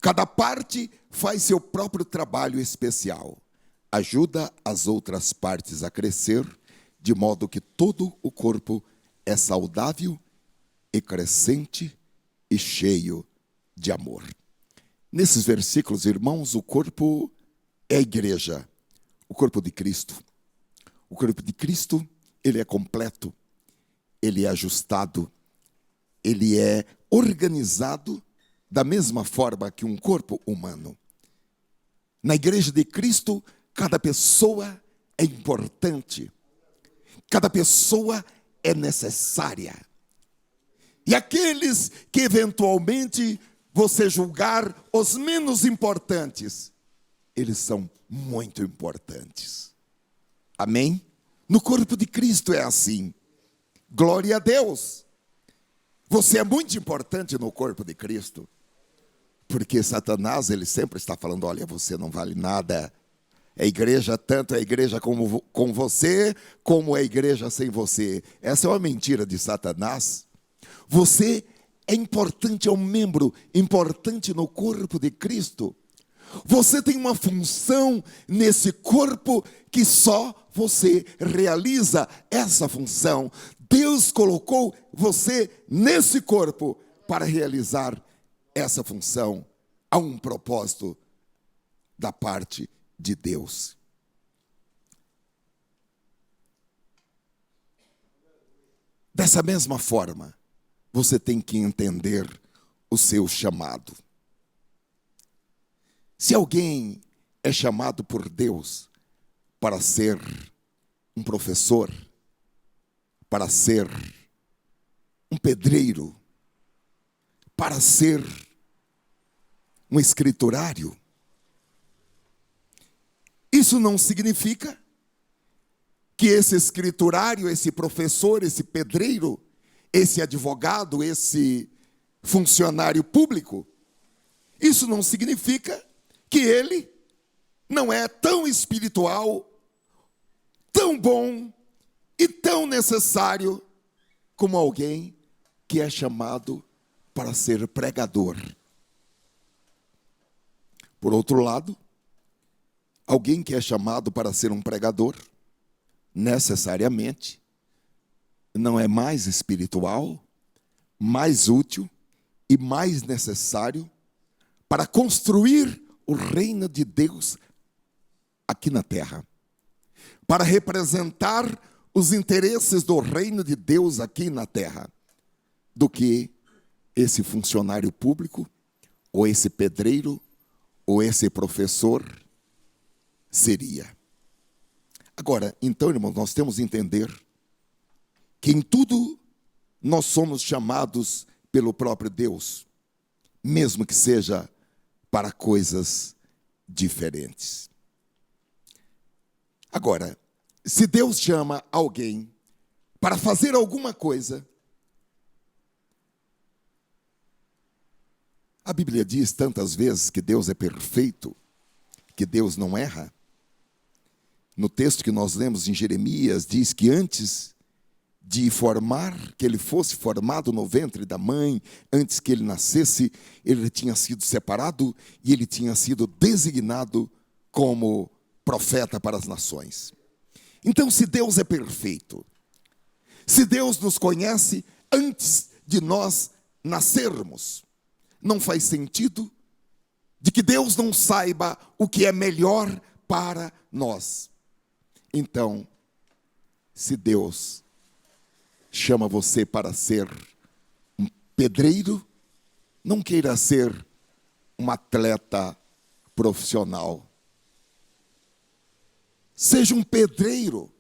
Cada parte faz seu próprio trabalho especial, ajuda as outras partes a crescer, de modo que todo o corpo é saudável e crescente e cheio de amor. Nesses versículos, irmãos, o corpo é a igreja, o corpo de Cristo. O corpo de Cristo, ele é completo, ele é ajustado, ele é organizado da mesma forma que um corpo humano. Na igreja de Cristo, cada pessoa é importante, cada pessoa é necessária. E aqueles que eventualmente você julgar os menos importantes, eles são muito importantes. Amém? No corpo de Cristo é assim. Glória a Deus. Você é muito importante no corpo de Cristo. Porque Satanás, ele sempre está falando: olha, você não vale nada. É igreja, tanto é igreja com você, como é igreja sem você. Essa é uma mentira de Satanás. Você é importante, é um membro importante no corpo de Cristo. Você tem uma função nesse corpo que só você realiza essa função. Deus colocou você nesse corpo para realizar essa função. Há um propósito da parte de Deus. Dessa mesma forma, você tem que entender o seu chamado. Se alguém é chamado por Deus para ser um professor, para ser um pedreiro, para ser um escriturário, isso não significa que esse escriturário, esse professor, esse pedreiro, esse advogado, esse funcionário público, isso não significa que ele não é tão espiritual, tão bom e tão necessário como alguém que é chamado para ser pregador. Por outro lado, alguém que é chamado para ser um pregador, necessariamente, não é mais espiritual, mais útil e mais necessário para construir o reino de Deus aqui na terra, para representar os interesses do reino de Deus aqui na terra, do que esse funcionário público, ou esse pedreiro, ou esse professor seria. Agora, então, irmãos, nós temos que entender que em tudo nós somos chamados pelo próprio Deus, mesmo que seja para coisas diferentes. Agora, se Deus chama alguém para fazer alguma coisa, a Bíblia diz tantas vezes que Deus é perfeito, que Deus não erra? No texto que nós lemos em Jeremias, diz que antes de formar, que ele fosse formado no ventre da mãe, antes que ele nascesse, ele tinha sido separado e ele tinha sido designado como profeta para as nações. Então, se Deus é perfeito, se Deus nos conhece antes de nós nascermos, não faz sentido de que Deus não saiba o que é melhor para nós. Então, se Deus chama você para ser um pedreiro, não queira ser um atleta profissional. Seja um pedreiro,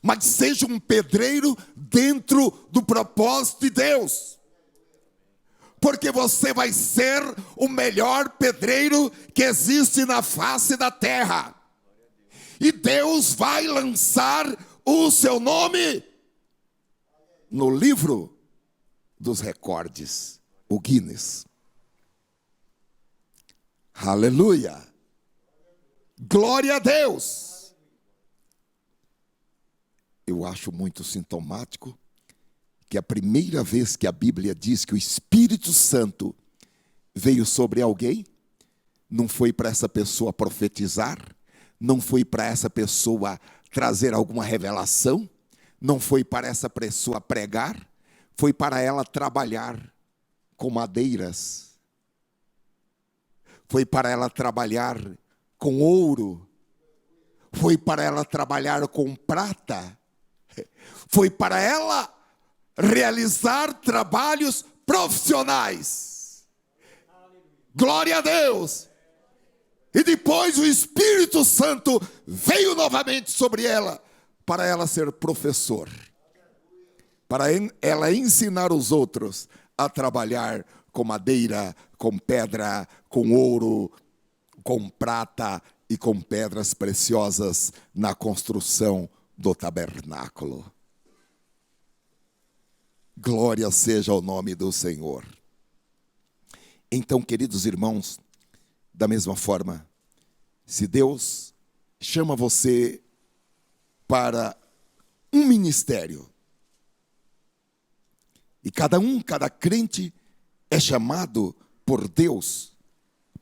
mas seja um pedreiro dentro do propósito de Deus. Porque você vai ser o melhor pedreiro que existe na face da terra. E Deus vai lançar o seu nome no livro dos recordes, o Guinness. Aleluia! Glória a Deus! Eu acho muito sintomático que a primeira vez que a Bíblia diz que o Espírito Santo veio sobre alguém, não foi para essa pessoa profetizar, não foi para essa pessoa trazer alguma revelação, não foi para essa pessoa pregar, foi para ela trabalhar com madeiras, foi para ela trabalhar com ouro, foi para ela trabalhar com prata, foi para ela realizar trabalhos profissionais. Glória a Deus! E depois o Espírito Santo veio novamente sobre ela, para ela ser professor, para ela ensinar os outros a trabalhar com madeira, com pedra, com ouro, com prata e com pedras preciosas na construção do tabernáculo. Glória seja ao nome do Senhor. Então, queridos irmãos, da mesma forma, se Deus chama você para um ministério, e cada crente é chamado por Deus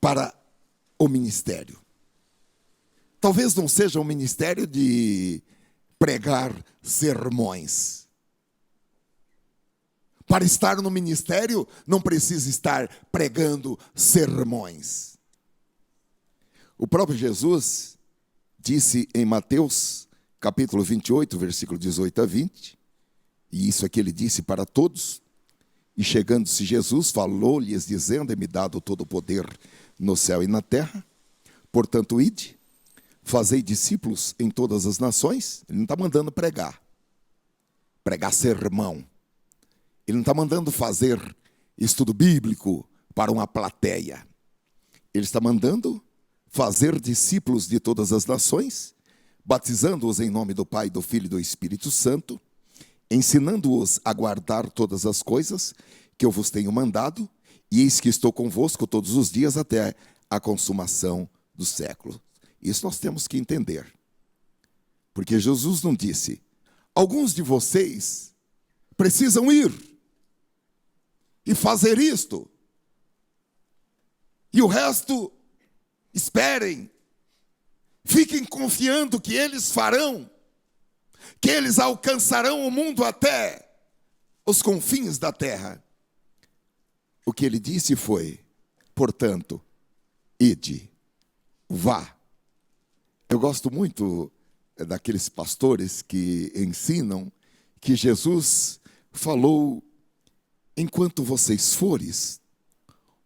para o ministério. Talvez não seja um ministério de pregar sermões. Para estar no ministério, não precisa estar pregando sermões. O próprio Jesus disse em Mateus, capítulo 28, versículo 18 a 20, e isso aqui ele disse para todos, e chegando-se Jesus, falou-lhes, dizendo, é-me dado todo o poder no céu e na terra, portanto, ide, fazei discípulos em todas as nações. Ele não está mandando pregar sermão. Ele não está mandando fazer estudo bíblico para uma plateia. Ele está mandando fazer discípulos de todas as nações, batizando-os em nome do Pai, do Filho e do Espírito Santo, ensinando-os a guardar todas as coisas que eu vos tenho mandado, e eis que estou convosco todos os dias até a consumação do século. Isso nós temos que entender. Porque Jesus não disse, alguns de vocês precisam ir e fazer isto, e o resto esperem, fiquem confiando que eles farão, que eles alcançarão o mundo até os confins da terra. O que ele disse foi, portanto, ide, vá. Eu gosto muito daqueles pastores que ensinam que Jesus falou, enquanto vocês fores,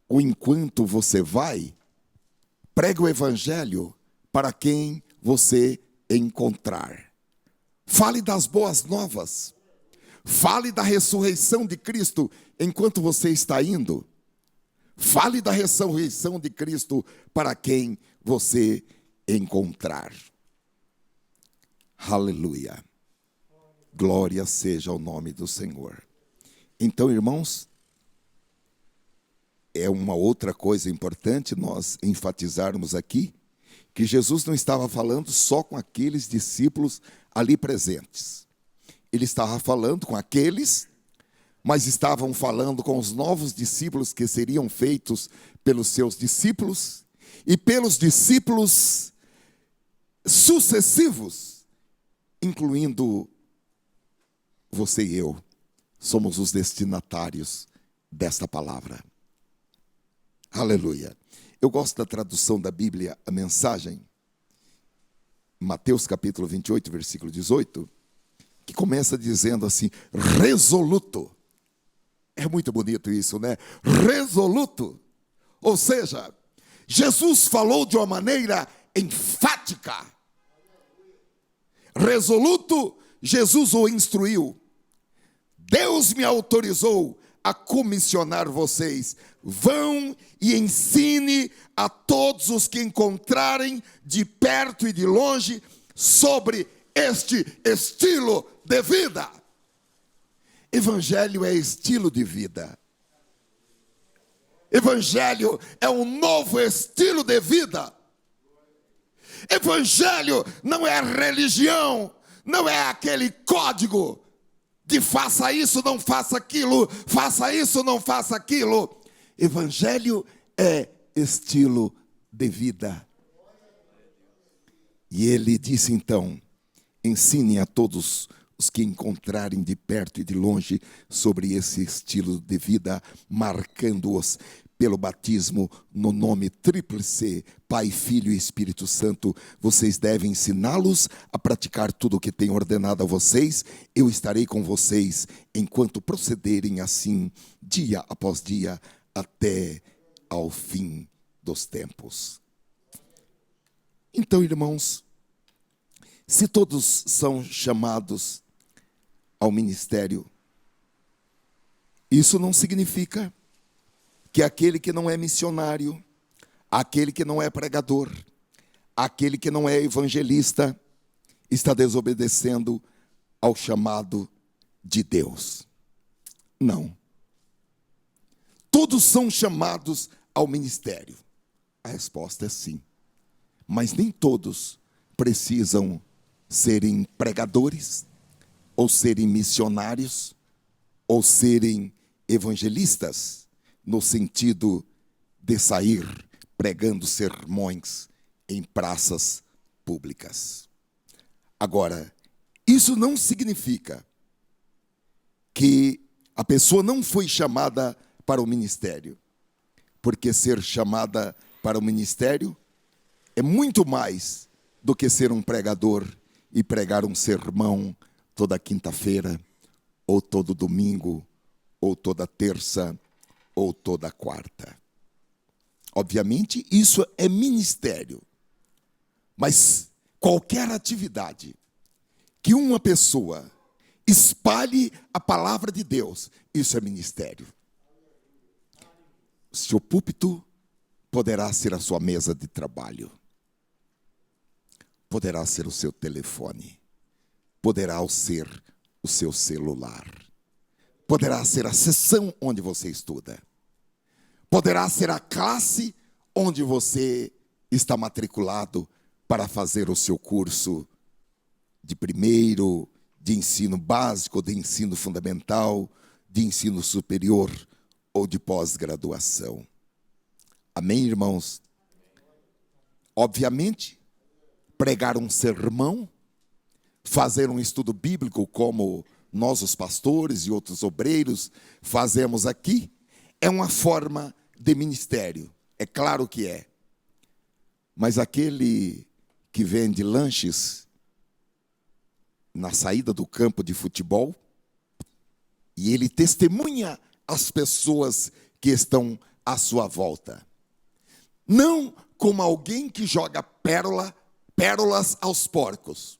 ou enquanto você vai, pregue o evangelho para quem você encontrar. Fale das boas novas. Fale da ressurreição de Cristo enquanto você está indo. Fale da ressurreição de Cristo para quem você encontrar. Aleluia. Glória seja ao nome do Senhor. Então, irmãos, é uma outra coisa importante nós enfatizarmos aqui, que Jesus não estava falando só com aqueles discípulos ali presentes. Ele estava falando com aqueles, mas estavam falando com os novos discípulos que seriam feitos pelos seus discípulos e pelos discípulos sucessivos, incluindo você e eu. Somos os destinatários desta palavra. Aleluia. Eu gosto da tradução da Bíblia, a Mensagem, Mateus capítulo 28, versículo 18, que começa dizendo assim: resoluto. É muito bonito isso, né? Resoluto. Ou seja, Jesus falou de uma maneira enfática. Resoluto, Jesus o instruiu. Deus me autorizou a comissionar vocês. Vão e ensine a todos os que encontrarem de perto e de longe sobre este estilo de vida. Evangelho é estilo de vida. Evangelho é um novo estilo de vida. Evangelho não é religião, não é aquele código de faça isso, não faça aquilo, faça isso, não faça aquilo. Evangelho é estilo de vida. E ele disse então: ensinem a todos os que encontrarem de perto e de longe sobre esse estilo de vida, marcando-os pelo batismo no nome tríplice, Pai, Filho e Espírito Santo. Vocês devem ensiná-los a praticar tudo o que tenho ordenado a vocês. Eu estarei com vocês enquanto procederem assim, dia após dia, até ao fim dos tempos. Então, irmãos, se todos são chamados ao ministério, isso não significa que aquele que não é missionário, aquele que não é pregador, aquele que não é evangelista, está desobedecendo ao chamado de Deus. Não. Todos são chamados ao ministério. A resposta é sim. Mas nem todos precisam serem pregadores, ou serem missionários, ou serem evangelistas, no sentido de sair pregando sermões em praças públicas. Agora, isso não significa que a pessoa não foi chamada para o ministério, porque ser chamada para o ministério é muito mais do que ser um pregador e pregar um sermão toda quinta-feira, ou todo domingo, ou toda terça, ou toda quarta. Obviamente, isso é ministério. Mas qualquer atividade que uma pessoa espalhe a palavra de Deus, isso é ministério. O seu púlpito poderá ser a sua mesa de trabalho. Poderá ser o seu telefone. Poderá ser o seu celular. Poderá ser a sessão onde você estuda. Poderá ser a classe onde você está matriculado para fazer o seu curso de primeiro, de ensino básico, de ensino fundamental, de ensino superior ou de pós-graduação. Amém, irmãos? Obviamente, pregar um sermão, fazer um estudo bíblico como nós, os pastores e outros obreiros, fazemos aqui, é uma forma de ministério. É claro que é. Mas aquele que vende lanches na saída do campo de futebol, e ele testemunha as pessoas que estão à sua volta. Não como alguém que joga pérolas aos porcos,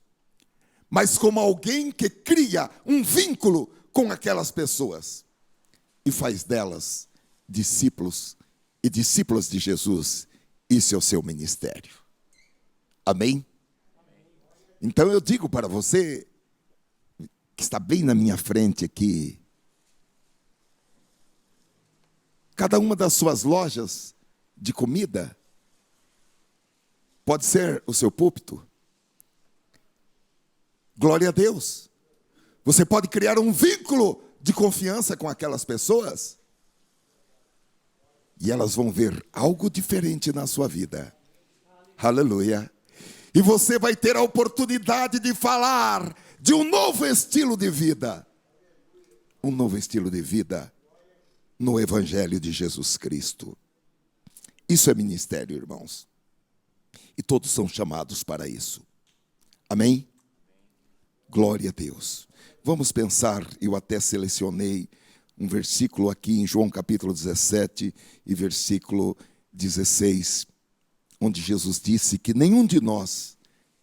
mas como alguém que cria um vínculo com aquelas pessoas e faz delas discípulos e discípulas de Jesus. Isso é o seu ministério. Amém? Então eu digo para você, que está bem na minha frente aqui, Cada uma das suas lojas de comida pode ser o seu púlpito. Glória a Deus. Você pode criar um vínculo de confiança com aquelas pessoas e elas vão ver algo diferente na sua vida. Aleluia. E você vai ter a oportunidade de falar de um novo estilo de vida. Um novo estilo de vida no Evangelho de Jesus Cristo. Isso é ministério, irmãos. E todos são chamados para isso. Amém? Glória a Deus. Vamos pensar, eu até selecionei um versículo aqui em João capítulo 17 e versículo 16, onde Jesus disse que nenhum de nós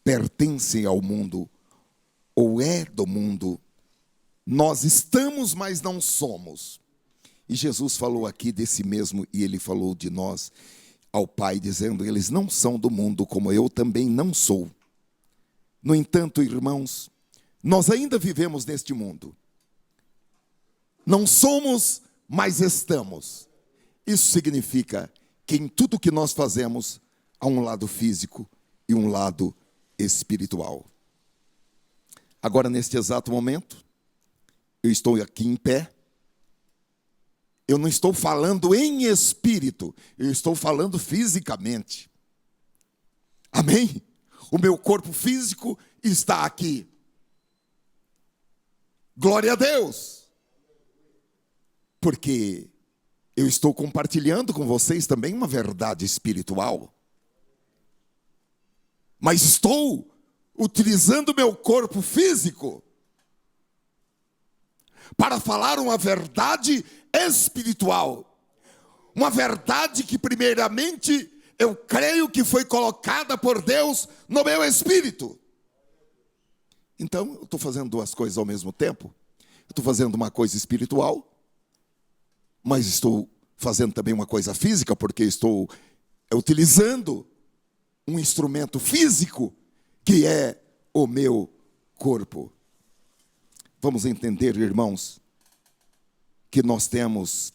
pertence ao mundo ou é do mundo. Nós estamos, mas não somos. E Jesus falou aqui desse mesmo, e ele falou de nós ao Pai, dizendo: eles não são do mundo, como eu também não sou. No entanto, irmãos, nós ainda vivemos neste mundo. Não somos, mas estamos. Isso significa que em tudo que nós fazemos, há um lado físico e um lado espiritual. Agora, neste exato momento, eu estou aqui em pé. Eu não estou falando em espírito, eu estou falando fisicamente. Amém? O meu corpo físico está aqui. Glória a Deus. Porque eu estou compartilhando com vocês também uma verdade espiritual. Mas estou utilizando meu corpo físico para falar uma verdade espiritual. Uma verdade que primeiramente eu creio que foi colocada por Deus no meu espírito. Então, eu estou fazendo duas coisas ao mesmo tempo. Eu estou fazendo uma coisa espiritual, mas estou fazendo também uma coisa física, porque estou utilizando um instrumento físico, que é o meu corpo. Vamos entender, irmãos, que nós temos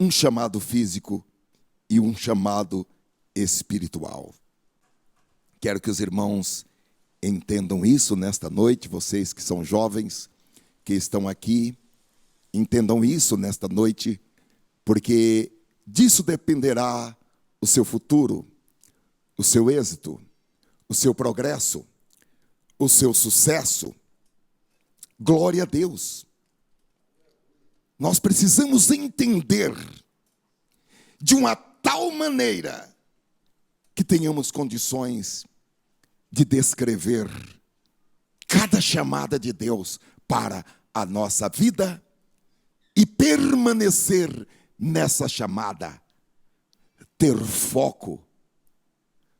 um chamado físico e um chamado espiritual. Quero que os irmãos entendam isso nesta noite, vocês que são jovens, que estão aqui, entendam isso nesta noite, porque disso dependerá o seu futuro, o seu êxito, o seu progresso, o seu sucesso. Glória a Deus. Nós precisamos entender de uma tal maneira que tenhamos condições de descrever cada chamada de Deus para a nossa vida e permanecer nessa chamada, ter foco.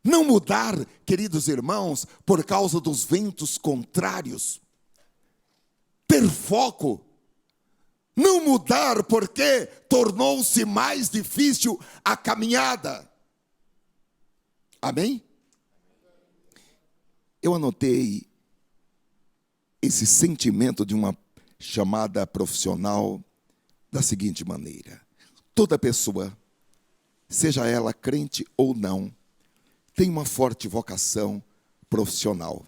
Não mudar, queridos irmãos, por causa dos ventos contrários. Ter foco. Não mudar porque tornou-se mais difícil a caminhada. Amém? Eu anotei esse sentimento de uma chamada profissional da seguinte maneira: toda pessoa, seja ela crente ou não, tem uma forte vocação profissional.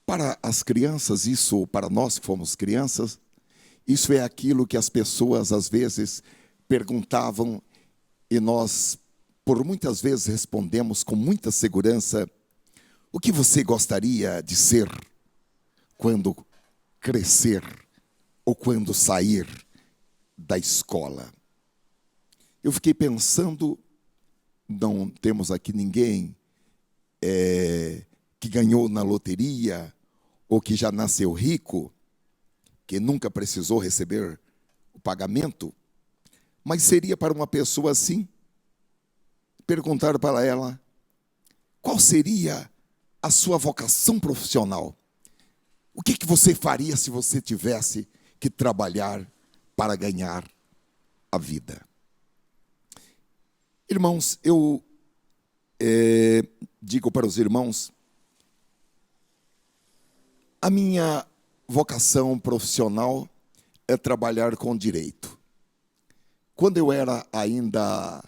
Para as crianças, isso, para nós que fomos crianças, isso é aquilo que as pessoas às vezes perguntavam e nós, por muitas vezes, respondemos com muita segurança: o que você gostaria de ser quando crescer ou quando sair da escola? Eu fiquei pensando, não temos aqui ninguém que ganhou na loteria ou que já nasceu rico, que nunca precisou receber o pagamento, mas seria para uma pessoa assim, perguntar para ela, qual seria a sua vocação profissional? O que você faria se você tivesse que trabalhar para ganhar a vida? Irmãos, eu digo para os irmãos, a minha vocação profissional é trabalhar com direito. Quando eu era ainda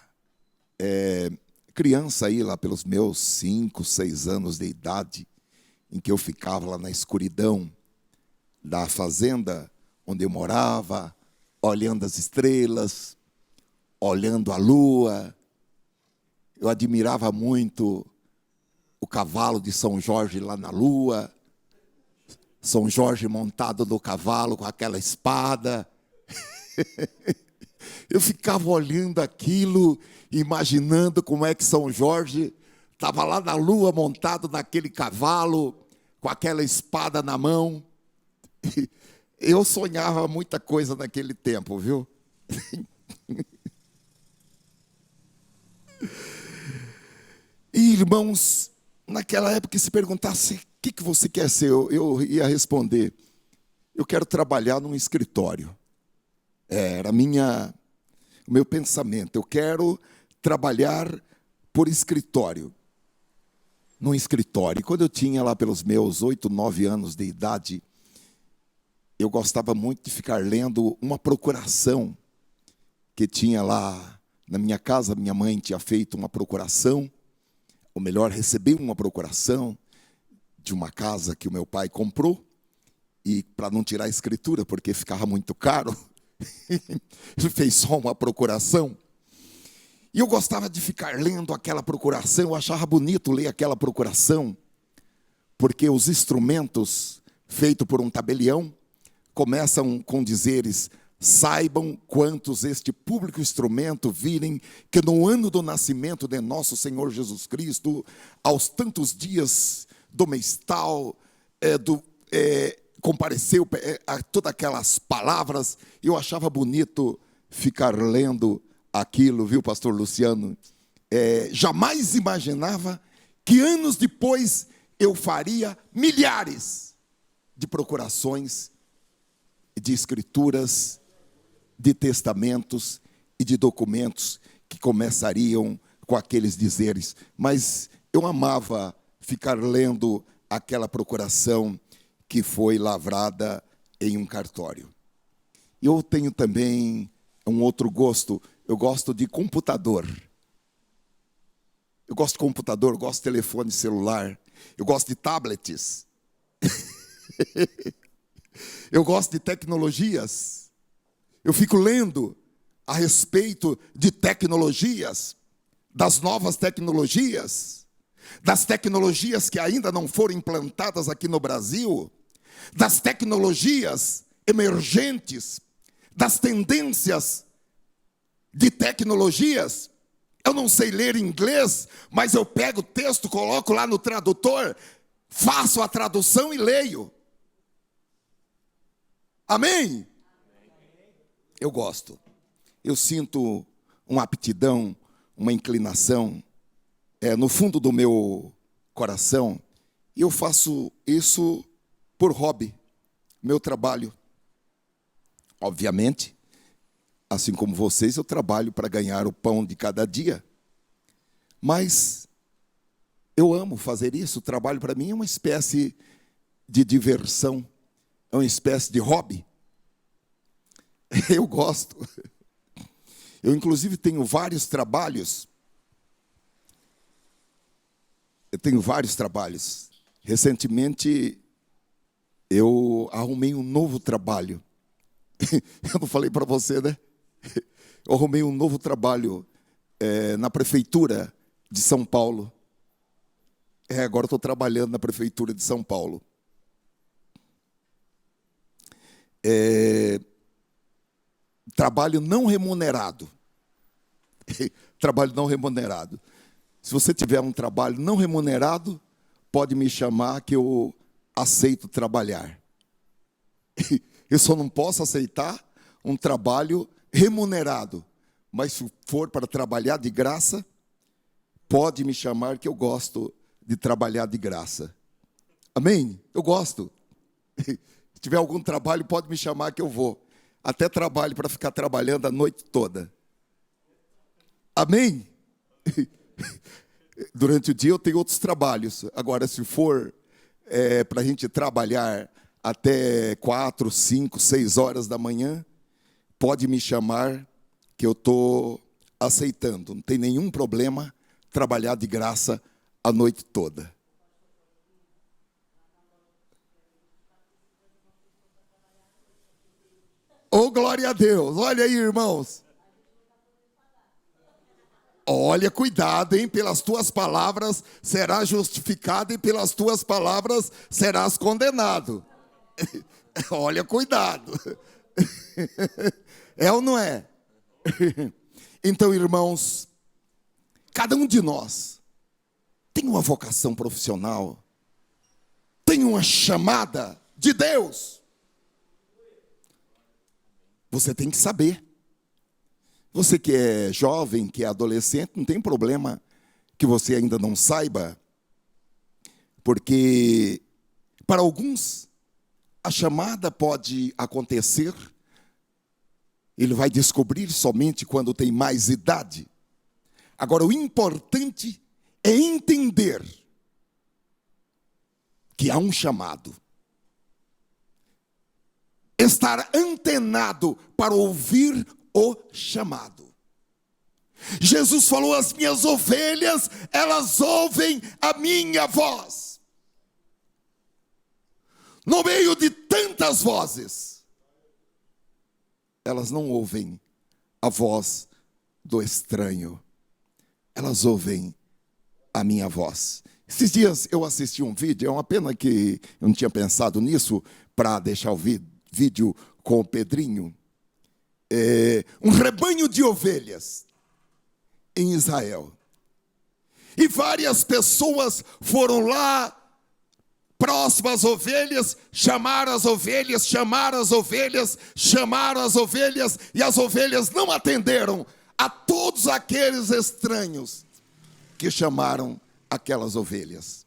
criança, aí, lá pelos meus 5, 6 anos de idade, em que eu ficava lá na escuridão da fazenda onde eu morava, olhando as estrelas, olhando a lua, eu admirava muito o cavalo de São Jorge lá na lua, São Jorge montado no cavalo com aquela espada. Eu ficava olhando aquilo, imaginando como é que São Jorge estava lá na lua, montado naquele cavalo, com aquela espada na mão. Eu sonhava muita coisa naquele tempo, viu? E, irmãos, naquela época, se perguntasse o que você quer ser, eu ia responder: eu quero trabalhar num escritório. Era o meu pensamento. Eu quero trabalhar por escritório. Num escritório. E quando eu tinha lá pelos meus 8, 9 anos de idade, eu gostava muito de ficar lendo uma procuração que tinha lá na minha casa. Minha mãe tinha feito uma procuração, ou melhor, recebeu uma procuração de uma casa que o meu pai comprou, e para não tirar a escritura, porque ficava muito caro, ele fez só uma procuração. E eu gostava de ficar lendo aquela procuração, eu achava bonito ler aquela procuração, porque os instrumentos feitos por um tabelião começam com dizeres: saibam quantos este público instrumento virem que no ano do nascimento de nosso Senhor Jesus Cristo, aos tantos dias do mês tal, compareceu a todas aquelas palavras. Eu achava bonito ficar lendo aquilo, viu, pastor Luciano? Jamais imaginava que anos depois eu faria milhares de procurações, de escrituras, de testamentos e de documentos que começariam com aqueles dizeres. Mas eu amava ficar lendo aquela procuração que foi lavrada em um cartório. Eu tenho também um outro gosto. Eu gosto de computador. Eu gosto de computador, eu gosto de telefone celular, eu gosto de tablets. Eu gosto de tecnologias. Eu fico lendo a respeito de tecnologias, das novas tecnologias, das tecnologias que ainda não foram implantadas aqui no Brasil, das tecnologias emergentes, das tendências de tecnologias. Eu não sei ler inglês, mas eu pego o texto, coloco lá no tradutor, faço a tradução e leio. Amém? Eu gosto. Eu sinto uma aptidão, uma inclinação no fundo do meu coração. E eu faço isso por hobby, meu trabalho. Obviamente, assim como vocês, eu trabalho para ganhar o pão de cada dia. Mas eu amo fazer isso. O trabalho para mim é uma espécie de diversão, é uma espécie de hobby. Eu gosto. Eu, inclusive, tenho vários trabalhos. Recentemente, eu arrumei um novo trabalho. Eu não falei para você, né? Eu arrumei um novo trabalho na prefeitura de São Paulo. Agora estou trabalhando na prefeitura de São Paulo. Trabalho não remunerado. Trabalho não remunerado. Se você tiver um trabalho não remunerado, pode me chamar que eu aceito trabalhar. Eu só não posso aceitar um trabalho remunerado. Mas se for para trabalhar de graça, pode me chamar que eu gosto de trabalhar de graça. Amém? Eu gosto. Se tiver algum trabalho, pode me chamar que eu vou. Até trabalho para ficar trabalhando a noite toda. Amém? Durante o dia eu tenho outros trabalhos. Agora, se for para a gente trabalhar até 4, 5, 6 horas da manhã, pode me chamar que eu estou aceitando. Não tem nenhum problema trabalhar de graça a noite toda. Oh, glória a Deus. Olha aí, irmãos. Olha, cuidado, hein? Pelas tuas palavras serás justificado e pelas tuas palavras serás condenado. Olha, cuidado. É ou não é? Então, irmãos, cada um de nós tem uma vocação profissional, tem uma chamada de Deus. Você tem que saber. Você que é jovem, que é adolescente, não tem problema que você ainda não saiba, porque para alguns a chamada pode acontecer, ele vai descobrir somente quando tem mais idade. Agora, o importante é entender que há um chamado. Estar antenado para ouvir o chamado. Jesus falou: as minhas ovelhas, elas ouvem a minha voz. No meio de tantas vozes, elas não ouvem a voz do estranho. Elas ouvem a minha voz. Esses dias eu assisti um vídeo, é uma pena que eu não tinha pensado nisso para deixar o vídeo com o Pedrinho. Um rebanho de ovelhas em Israel. E várias pessoas foram lá próximas às ovelhas, chamaram as ovelhas, chamaram as ovelhas, chamaram as ovelhas, e as ovelhas não atenderam a todos aqueles estranhos que chamaram aquelas ovelhas.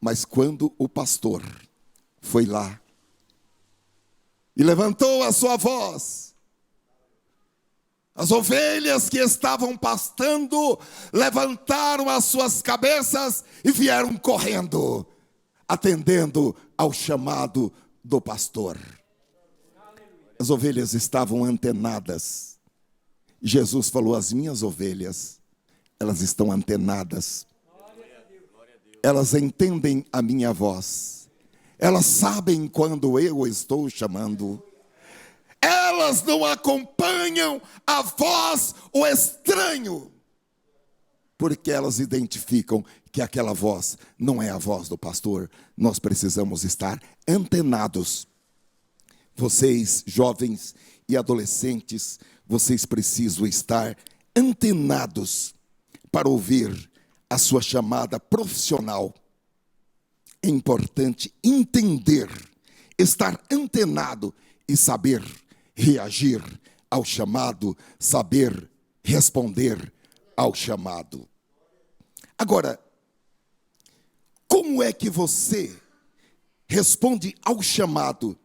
Mas quando o pastor foi lá e levantou a sua voz, as ovelhas que estavam pastando levantaram as suas cabeças e vieram correndo, atendendo ao chamado do pastor. As ovelhas estavam antenadas. Jesus falou: as minhas ovelhas, elas estão antenadas. Elas entendem a minha voz. Elas sabem quando eu estou chamando. Elas não acompanham a voz, o estranho, porque elas identificam que aquela voz não é a voz do pastor. Nós precisamos estar antenados. Vocês, jovens e adolescentes, vocês precisam estar antenados para ouvir a sua chamada profissional. É importante entender, estar antenado e saber reagir ao chamado, saber responder ao chamado. Agora, como é que você responde ao chamado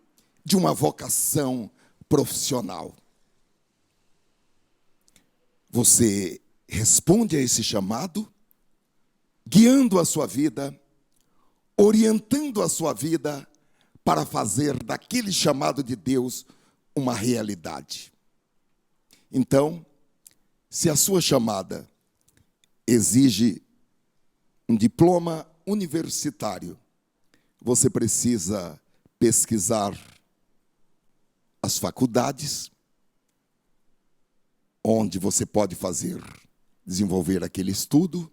de uma vocação profissional? Você responde a esse chamado, guiando a sua vida, orientando a sua vida para fazer daquele chamado de Deus uma realidade. Então, se a sua chamada exige um diploma universitário, você precisa pesquisar as faculdades onde você pode desenvolver aquele estudo.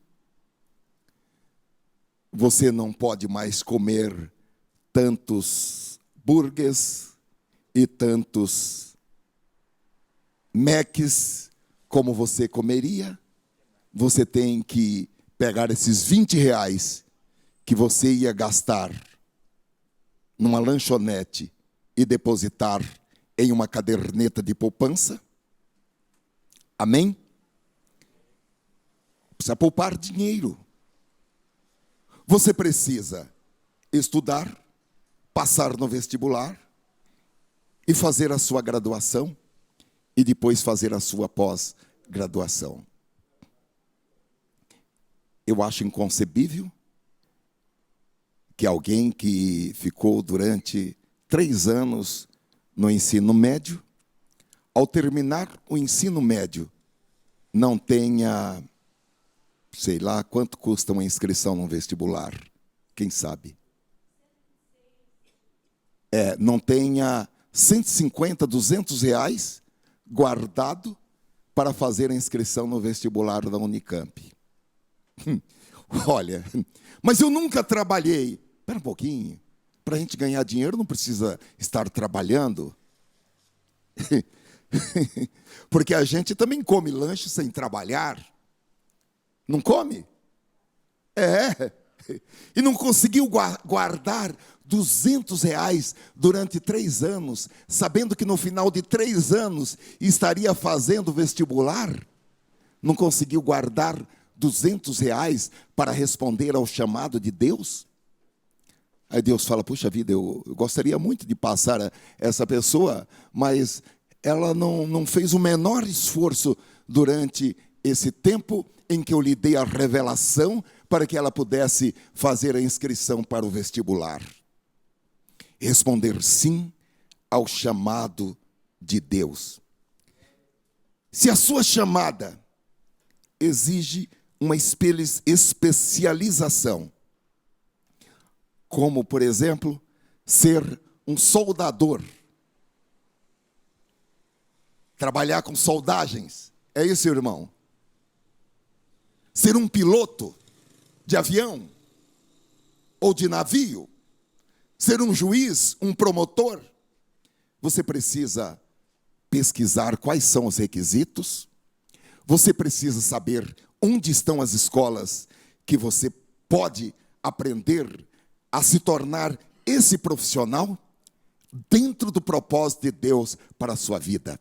Você não pode mais comer tantos burgers e tantos Macs como você comeria. Você tem que pegar esses 20 reais que você ia gastar numa lanchonete e depositar em uma caderneta de poupança. Amém? Precisa poupar dinheiro. Você precisa estudar, passar no vestibular e fazer a sua graduação e depois fazer a sua pós-graduação. Eu acho inconcebível que alguém que ficou durante 3 anos no ensino médio, ao terminar o ensino médio, não tenha, sei lá, quanto custa uma inscrição no vestibular? Quem sabe? Não tenha 150, 200 reais guardado para fazer a inscrição no vestibular da Unicamp. Olha, mas eu nunca trabalhei. Espera um pouquinho. Para a gente ganhar dinheiro não precisa estar trabalhando. Porque a gente também come lanche sem trabalhar. Não come? E não conseguiu guardar 200 reais durante 3 anos, sabendo que no final de 3 anos estaria fazendo vestibular? Não conseguiu guardar 200 reais para responder ao chamado de Deus? Aí Deus fala, puxa vida, eu gostaria muito de passar essa pessoa, mas ela não fez o menor esforço durante esse tempo em que eu lhe dei a revelação para que ela pudesse fazer a inscrição para o vestibular. Responder sim ao chamado de Deus. Se a sua chamada exige uma especialização, como, por exemplo, ser um soldador, trabalhar com soldagens, é isso, irmão? Ser um piloto de avião ou de navio, ser um juiz, um promotor, você precisa pesquisar quais são os requisitos, você precisa saber onde estão as escolas que você pode aprender a se tornar esse profissional dentro do propósito de Deus para a sua vida.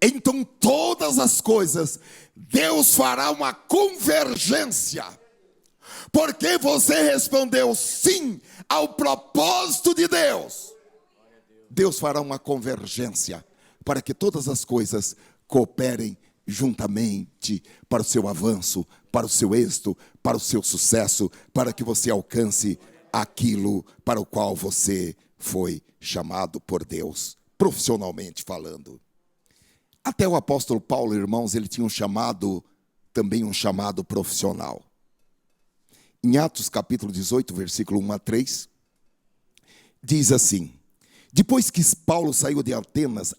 Então, todas as coisas, Deus fará uma convergência, porque você respondeu sim ao propósito de Deus. Deus fará uma convergência para que todas as coisas cooperem juntamente para o seu avanço, para o seu êxito, para o seu sucesso, para que você alcance aquilo para o qual você foi chamado por Deus, profissionalmente falando. Até o apóstolo Paulo, irmãos, ele tinha também um chamado profissional. Em Atos capítulo 18, versículo 1 a 3, diz assim: depois que Paulo saiu de Atenas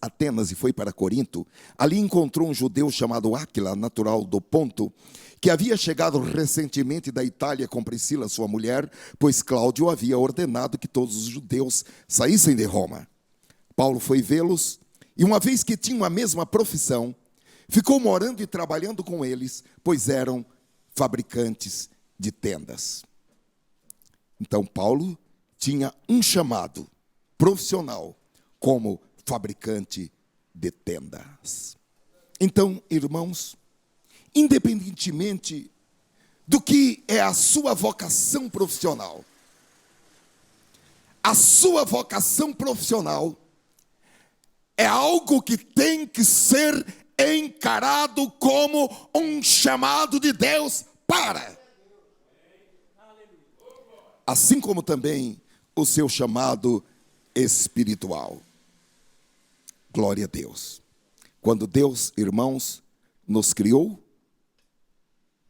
e foi para Corinto, ali encontrou um judeu chamado Áquila, natural do Ponto, que havia chegado recentemente da Itália com Priscila, sua mulher, pois Cláudio havia ordenado que todos os judeus saíssem de Roma. Paulo foi vê-los, e uma vez que tinham a mesma profissão, ficou morando e trabalhando com eles, pois eram fabricantes de tendas. Então Paulo tinha um chamado profissional como fabricante de tendas. Então, irmãos, independentemente do que é a sua vocação profissional, a sua vocação profissional é algo que tem que ser encarado como um chamado de Deus para. Assim como também o seu chamado espiritual. Glória a Deus. Quando Deus, irmãos, nos criou,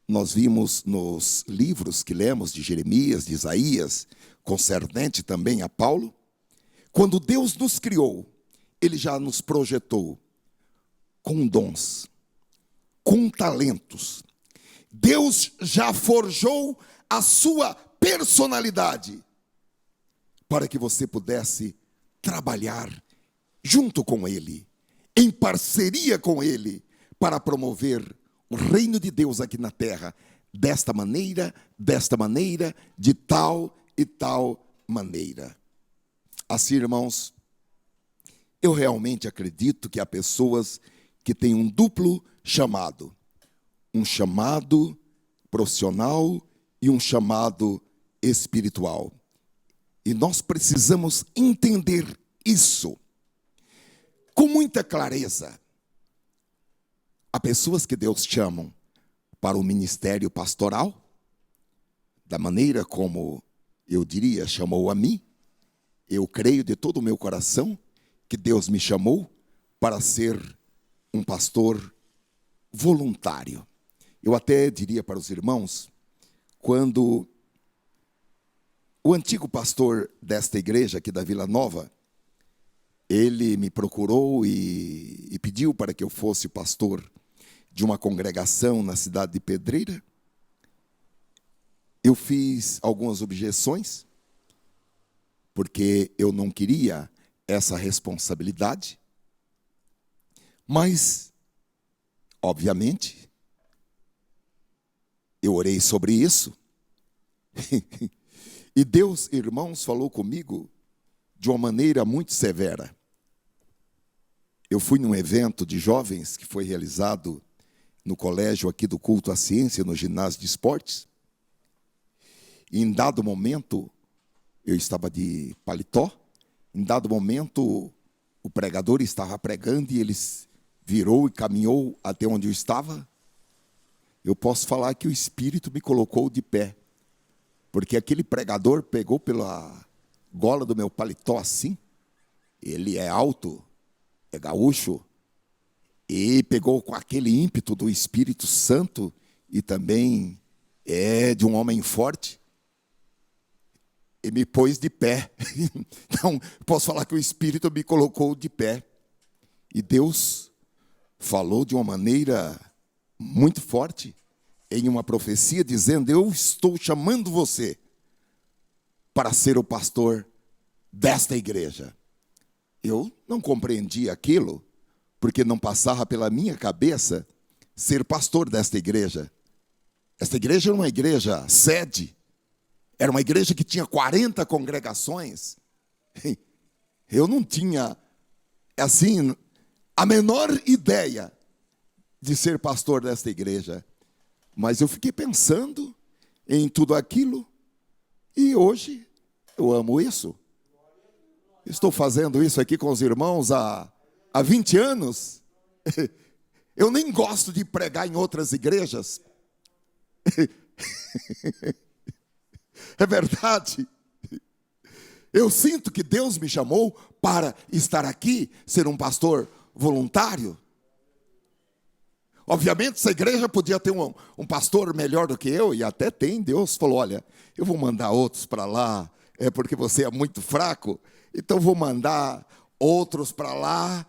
nós vimos nos livros que lemos de Jeremias, de Isaías, concernente também a Paulo, quando Deus nos criou, Ele já nos projetou com dons, com talentos. Deus já forjou a sua personalidade para que você pudesse trabalhar junto com Ele, em parceria com Ele, para promover o reino de Deus aqui na terra, desta maneira, de tal e tal maneira. Assim, irmãos, eu realmente acredito que há pessoas que têm um duplo chamado. Um chamado profissional e um chamado espiritual. E nós precisamos entender isso com muita clareza. Há pessoas que Deus chama para o ministério pastoral, da maneira como, eu diria, chamou a mim. Eu creio de todo o meu coração que Deus me chamou para ser um pastor voluntário. Eu até diria para os irmãos, quando o antigo pastor desta igreja aqui da Vila Nova, ele me procurou e pediu para que eu fosse pastor de uma congregação na cidade de Pedreira. Eu fiz algumas objeções, porque eu não queria essa responsabilidade, mas, obviamente, eu orei sobre isso, e Deus, irmãos, falou comigo de uma maneira muito severa. Eu fui num evento de jovens que foi realizado no colégio aqui do Culto à Ciência, no ginásio de esportes, e em dado momento, eu estava de paletó, em dado momento, o pregador estava pregando e ele virou e caminhou até onde eu estava. Eu posso falar que o Espírito me colocou de pé, porque aquele pregador pegou pela gola do meu paletó assim, ele é alto, é gaúcho, e pegou com aquele ímpeto do Espírito Santo e também é de um homem forte, e me pôs de pé. Então, posso falar que o Espírito me colocou de pé. E Deus falou de uma maneira muito forte, em uma profecia, dizendo: eu estou chamando você para ser o pastor desta igreja. Eu não compreendi aquilo, porque não passava pela minha cabeça ser pastor desta igreja. Esta igreja era uma igreja sede, era uma igreja que tinha 40 congregações. Eu não tinha, assim, a menor ideia de ser pastor desta igreja. Mas eu fiquei pensando em tudo aquilo, e hoje eu amo isso. Estou fazendo isso aqui com os irmãos há 20 anos. Eu nem gosto de pregar em outras igrejas. É verdade. Eu sinto que Deus me chamou para estar aqui, ser um pastor voluntário. Obviamente, essa igreja podia ter um pastor melhor do que eu, e até tem. Deus falou: olha, eu vou mandar outros para lá, porque você é muito fraco, então vou mandar outros para lá.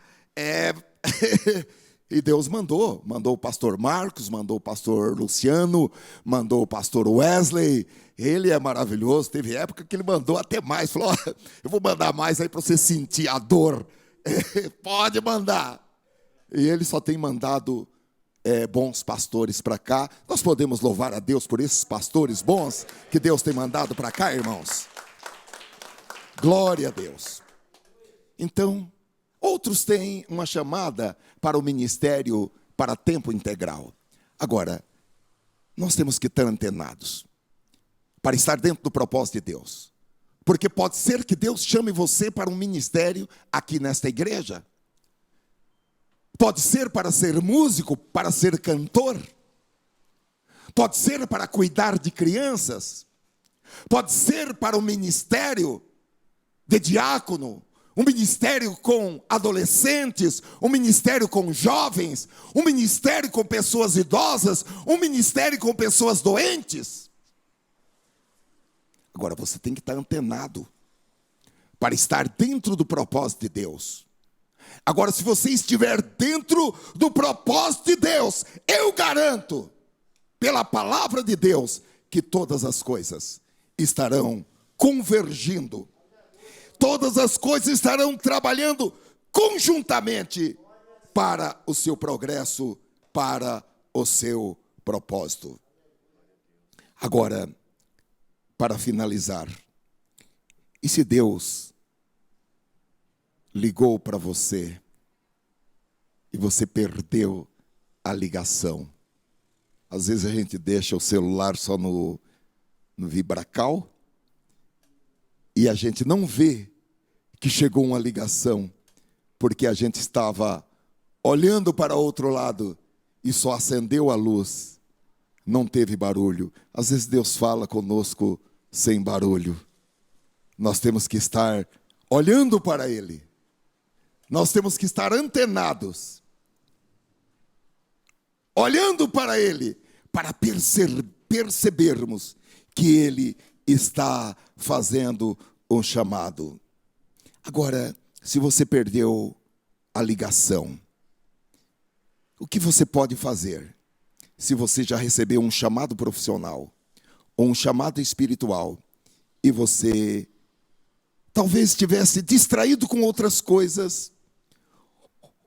E Deus mandou o pastor Marcos, mandou o pastor Luciano, mandou o pastor Wesley. Ele é maravilhoso. Teve época que ele mandou até mais, falou: oh, eu vou mandar mais aí para você sentir a dor. Pode mandar. E ele só tem mandado bons pastores para cá. Nós podemos louvar a Deus por esses pastores bons que Deus tem mandado para cá, irmãos. Glória a Deus. Então, outros têm uma chamada para o ministério para tempo integral. Agora, nós temos que estar antenados para estar dentro do propósito de Deus. Porque pode ser que Deus chame você para um ministério aqui nesta igreja. Pode ser para ser músico, para ser cantor. Pode ser para cuidar de crianças. Pode ser para o ministério de diácono, um ministério com adolescentes, um ministério com jovens, um ministério com pessoas idosas, um ministério com pessoas doentes. Agora, você tem que estar antenado para estar dentro do propósito de Deus. Agora, se você estiver dentro do propósito de Deus, eu garanto, pela palavra de Deus, que todas as coisas estarão convergindo. Todas as coisas estarão trabalhando conjuntamente para o seu progresso, para o seu propósito. Agora, para finalizar, e se Deus ligou para você e você perdeu a ligação? Às vezes a gente deixa o celular só no vibracal e a gente não vê que chegou uma ligação, porque a gente estava olhando para outro lado e só acendeu a luz, não teve barulho. Às vezes Deus fala conosco sem barulho. Nós temos que estar olhando para Ele, Nós temos que estar antenados, olhando para Ele, para percebermos que Ele está fazendo um chamado. Agora, se você perdeu a ligação, o que você pode fazer? Se você já recebeu um chamado profissional, ou um chamado espiritual, e você talvez estivesse distraído com outras coisas,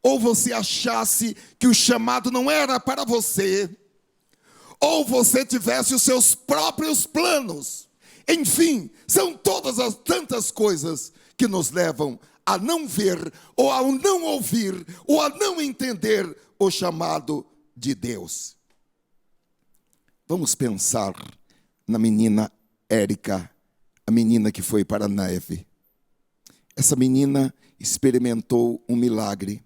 ou você achasse que o chamado não era para você, ou você tivesse os seus próprios planos. Enfim, são todas as tantas coisas que nos levam a não ver, ou a não ouvir, ou a não entender o chamado de Deus. Vamos pensar na menina Érica, a menina que foi para a neve. Essa menina experimentou um milagre.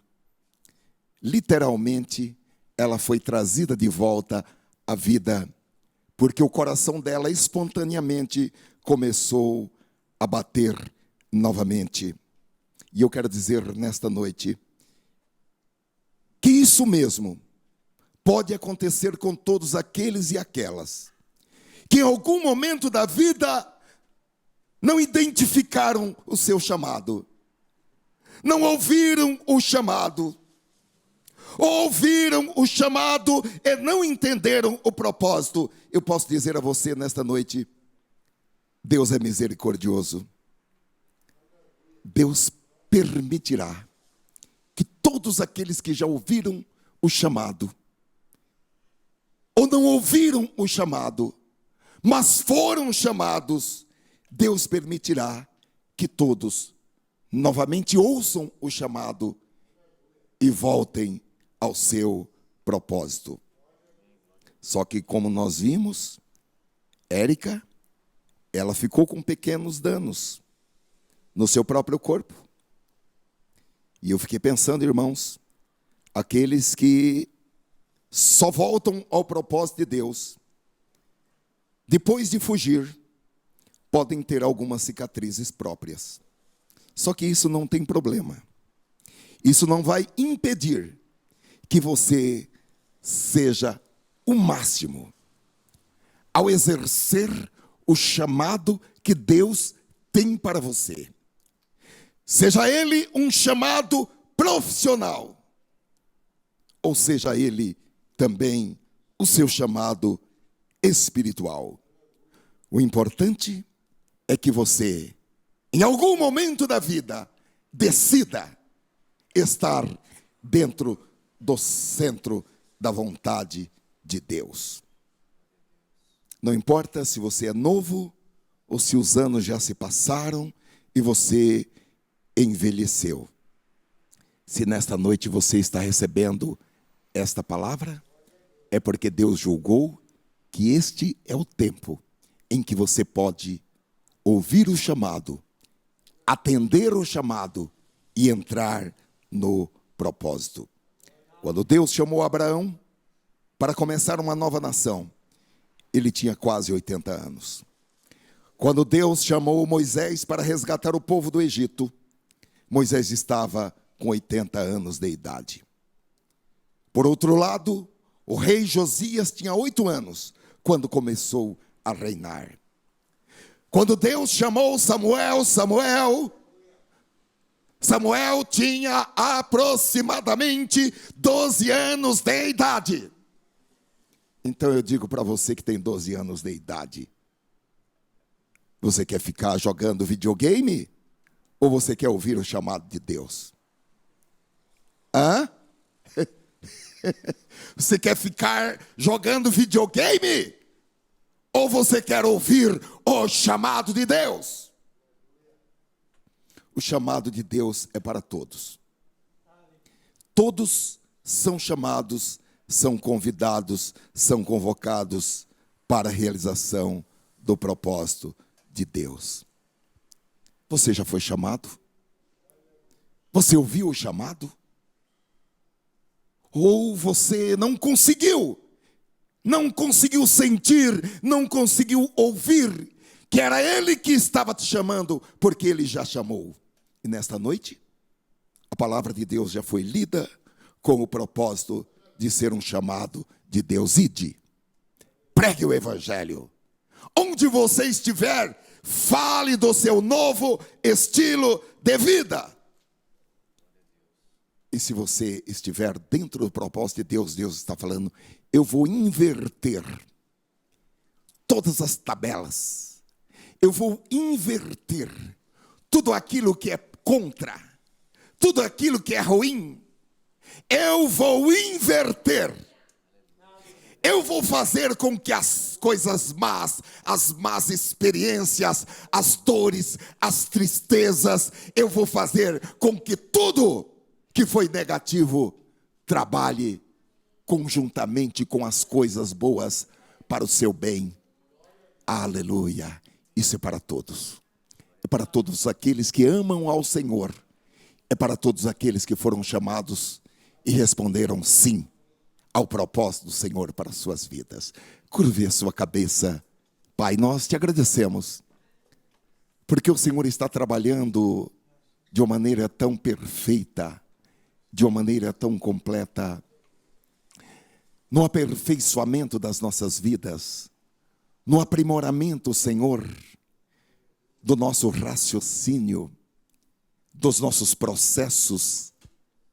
Literalmente, ela foi trazida de volta à vida, porque o coração dela espontaneamente começou a bater novamente. E eu quero dizer nesta noite que isso mesmo pode acontecer com todos aqueles e aquelas que em algum momento da vida não identificaram o seu chamado, não ouviram o chamado, ou ouviram o chamado e não entenderam o propósito. Eu posso dizer a você nesta noite, Deus é misericordioso. Deus permitirá que todos aqueles que já ouviram o chamado, ou não ouviram o chamado, mas foram chamados, Deus permitirá que todos novamente ouçam o chamado e voltem ao seu propósito. Só que, como nós vimos, Érica, ela ficou com pequenos danos no seu próprio corpo. E eu fiquei pensando, irmãos, aqueles que só voltam ao propósito de Deus depois de fugir, podem ter algumas cicatrizes próprias. Só que isso não tem problema. Isso não vai impedir que você seja o máximo ao exercer o chamado que Deus tem para você. Seja ele um chamado profissional, ou seja ele também o seu chamado espiritual. O importante é que você, em algum momento da vida, decida estar dentro do centro da vontade de Deus. Não importa se você é novo ou se os anos já se passaram e você envelheceu. Se nesta noite você está recebendo esta palavra, é porque Deus julgou que este é o tempo em que você pode ouvir o chamado, atender o chamado e entrar no propósito. Quando Deus chamou Abraão para começar uma nova nação, ele tinha quase 80 anos. Quando Deus chamou Moisés para resgatar o povo do Egito, Moisés estava com 80 anos de idade. Por outro lado, o rei Josias tinha 8 anos quando começou a reinar. Quando Deus chamou Samuel tinha aproximadamente 12 anos de idade. Então eu digo para você que tem 12 anos de idade, você quer ficar jogando videogame? Ou você quer ouvir o chamado de Deus? Hã? Você quer ficar jogando videogame? Ou você quer ouvir o chamado de Deus? O chamado de Deus é para todos. Todos são chamados, são convidados, são convocados para a realização do propósito de Deus. Você já foi chamado? Você ouviu o chamado? Ou você não conseguiu sentir, não conseguiu ouvir que era Ele que estava te chamando, porque Ele já chamou. E nesta noite, A palavra de Deus já foi lida com o propósito de ser um chamado de Deus. Ide, pregue o evangelho. Onde você estiver, fale do seu novo estilo de vida. E se você estiver dentro do propósito de Deus, Deus está falando: eu vou inverter todas as tabelas. Eu vou inverter tudo aquilo que é contra, tudo aquilo que é ruim. Eu vou inverter. Eu vou fazer com que as coisas más, as más experiências, as dores, as tristezas, eu vou fazer com que tudo que foi negativo trabalhe conjuntamente com as coisas boas para o seu bem. Aleluia. Isso é para todos. É para todos aqueles que amam ao Senhor. É para todos aqueles que foram chamados e responderam sim ao propósito do Senhor para as suas vidas. Curve a sua cabeça. Pai, nós te agradecemos, porque o Senhor está trabalhando de uma maneira tão perfeita, de uma maneira tão completa, no aperfeiçoamento das nossas vidas, no aprimoramento, Senhor, do nosso raciocínio, dos nossos processos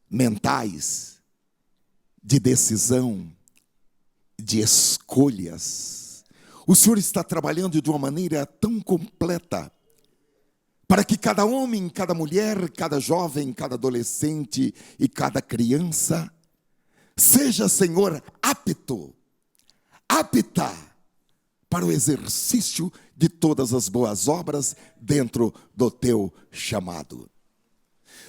mentais, de decisão, de escolhas. O Senhor está trabalhando de uma maneira tão completa, para que cada homem, cada mulher, cada jovem, cada adolescente e cada criança seja, Senhor, apta para o exercício de todas as boas obras dentro do teu chamado.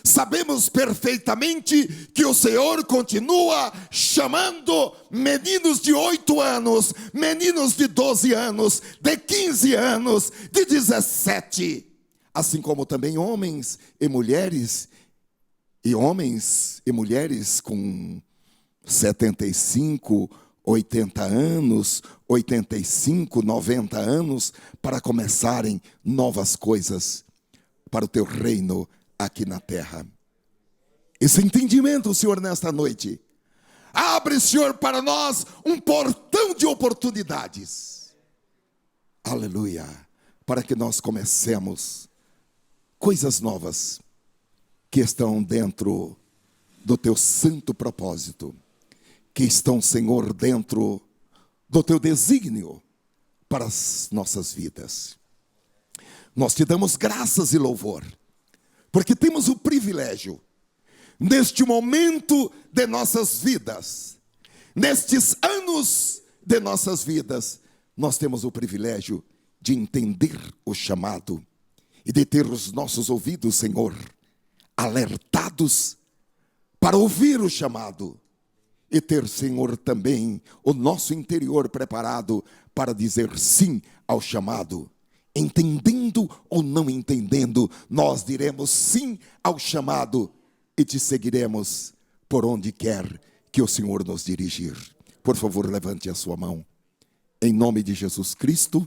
Sabemos perfeitamente que o Senhor continua chamando meninos de 8 anos, meninos de 12 anos, de 15 anos, de 17, assim como também homens e mulheres com 75, 80 anos, 85, 90 anos, para começarem novas coisas para o teu reino aqui na terra. Esse entendimento, Senhor, nesta noite, abre, Senhor, para nós um portão de oportunidades. Aleluia. Para que nós comecemos coisas novas que estão dentro do teu santo propósito, que estão, Senhor, dentro do teu desígnio para as nossas vidas. Nós te damos graças e louvor, porque temos o privilégio, neste momento de nossas vidas, nestes anos de nossas vidas, nós temos o privilégio de entender o chamado e de ter os nossos ouvidos, Senhor, alertados para ouvir o chamado e ter, Senhor, também o nosso interior preparado para dizer sim ao chamado. Entendendo ou não entendendo, nós diremos sim ao chamado e te seguiremos por onde quer que o Senhor nos dirigir. Por favor, levante a sua mão. Em nome de Jesus Cristo,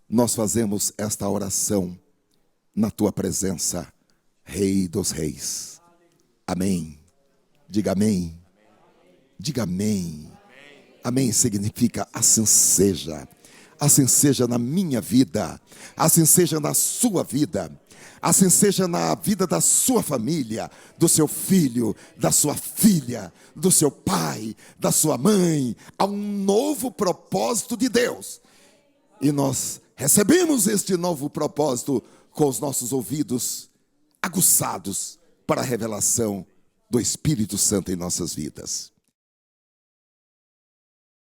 nós fazemos esta oração na tua presença, Rei dos Reis. Amém. Diga amém. Diga amém. Amém significa assim seja. Assim seja na minha vida, assim seja na sua vida, assim seja na vida da sua família, do seu filho, da sua filha, do seu pai, da sua mãe. Há um novo propósito de Deus. E nós recebemos este novo propósito com os nossos ouvidos aguçados para a revelação do Espírito Santo em nossas vidas.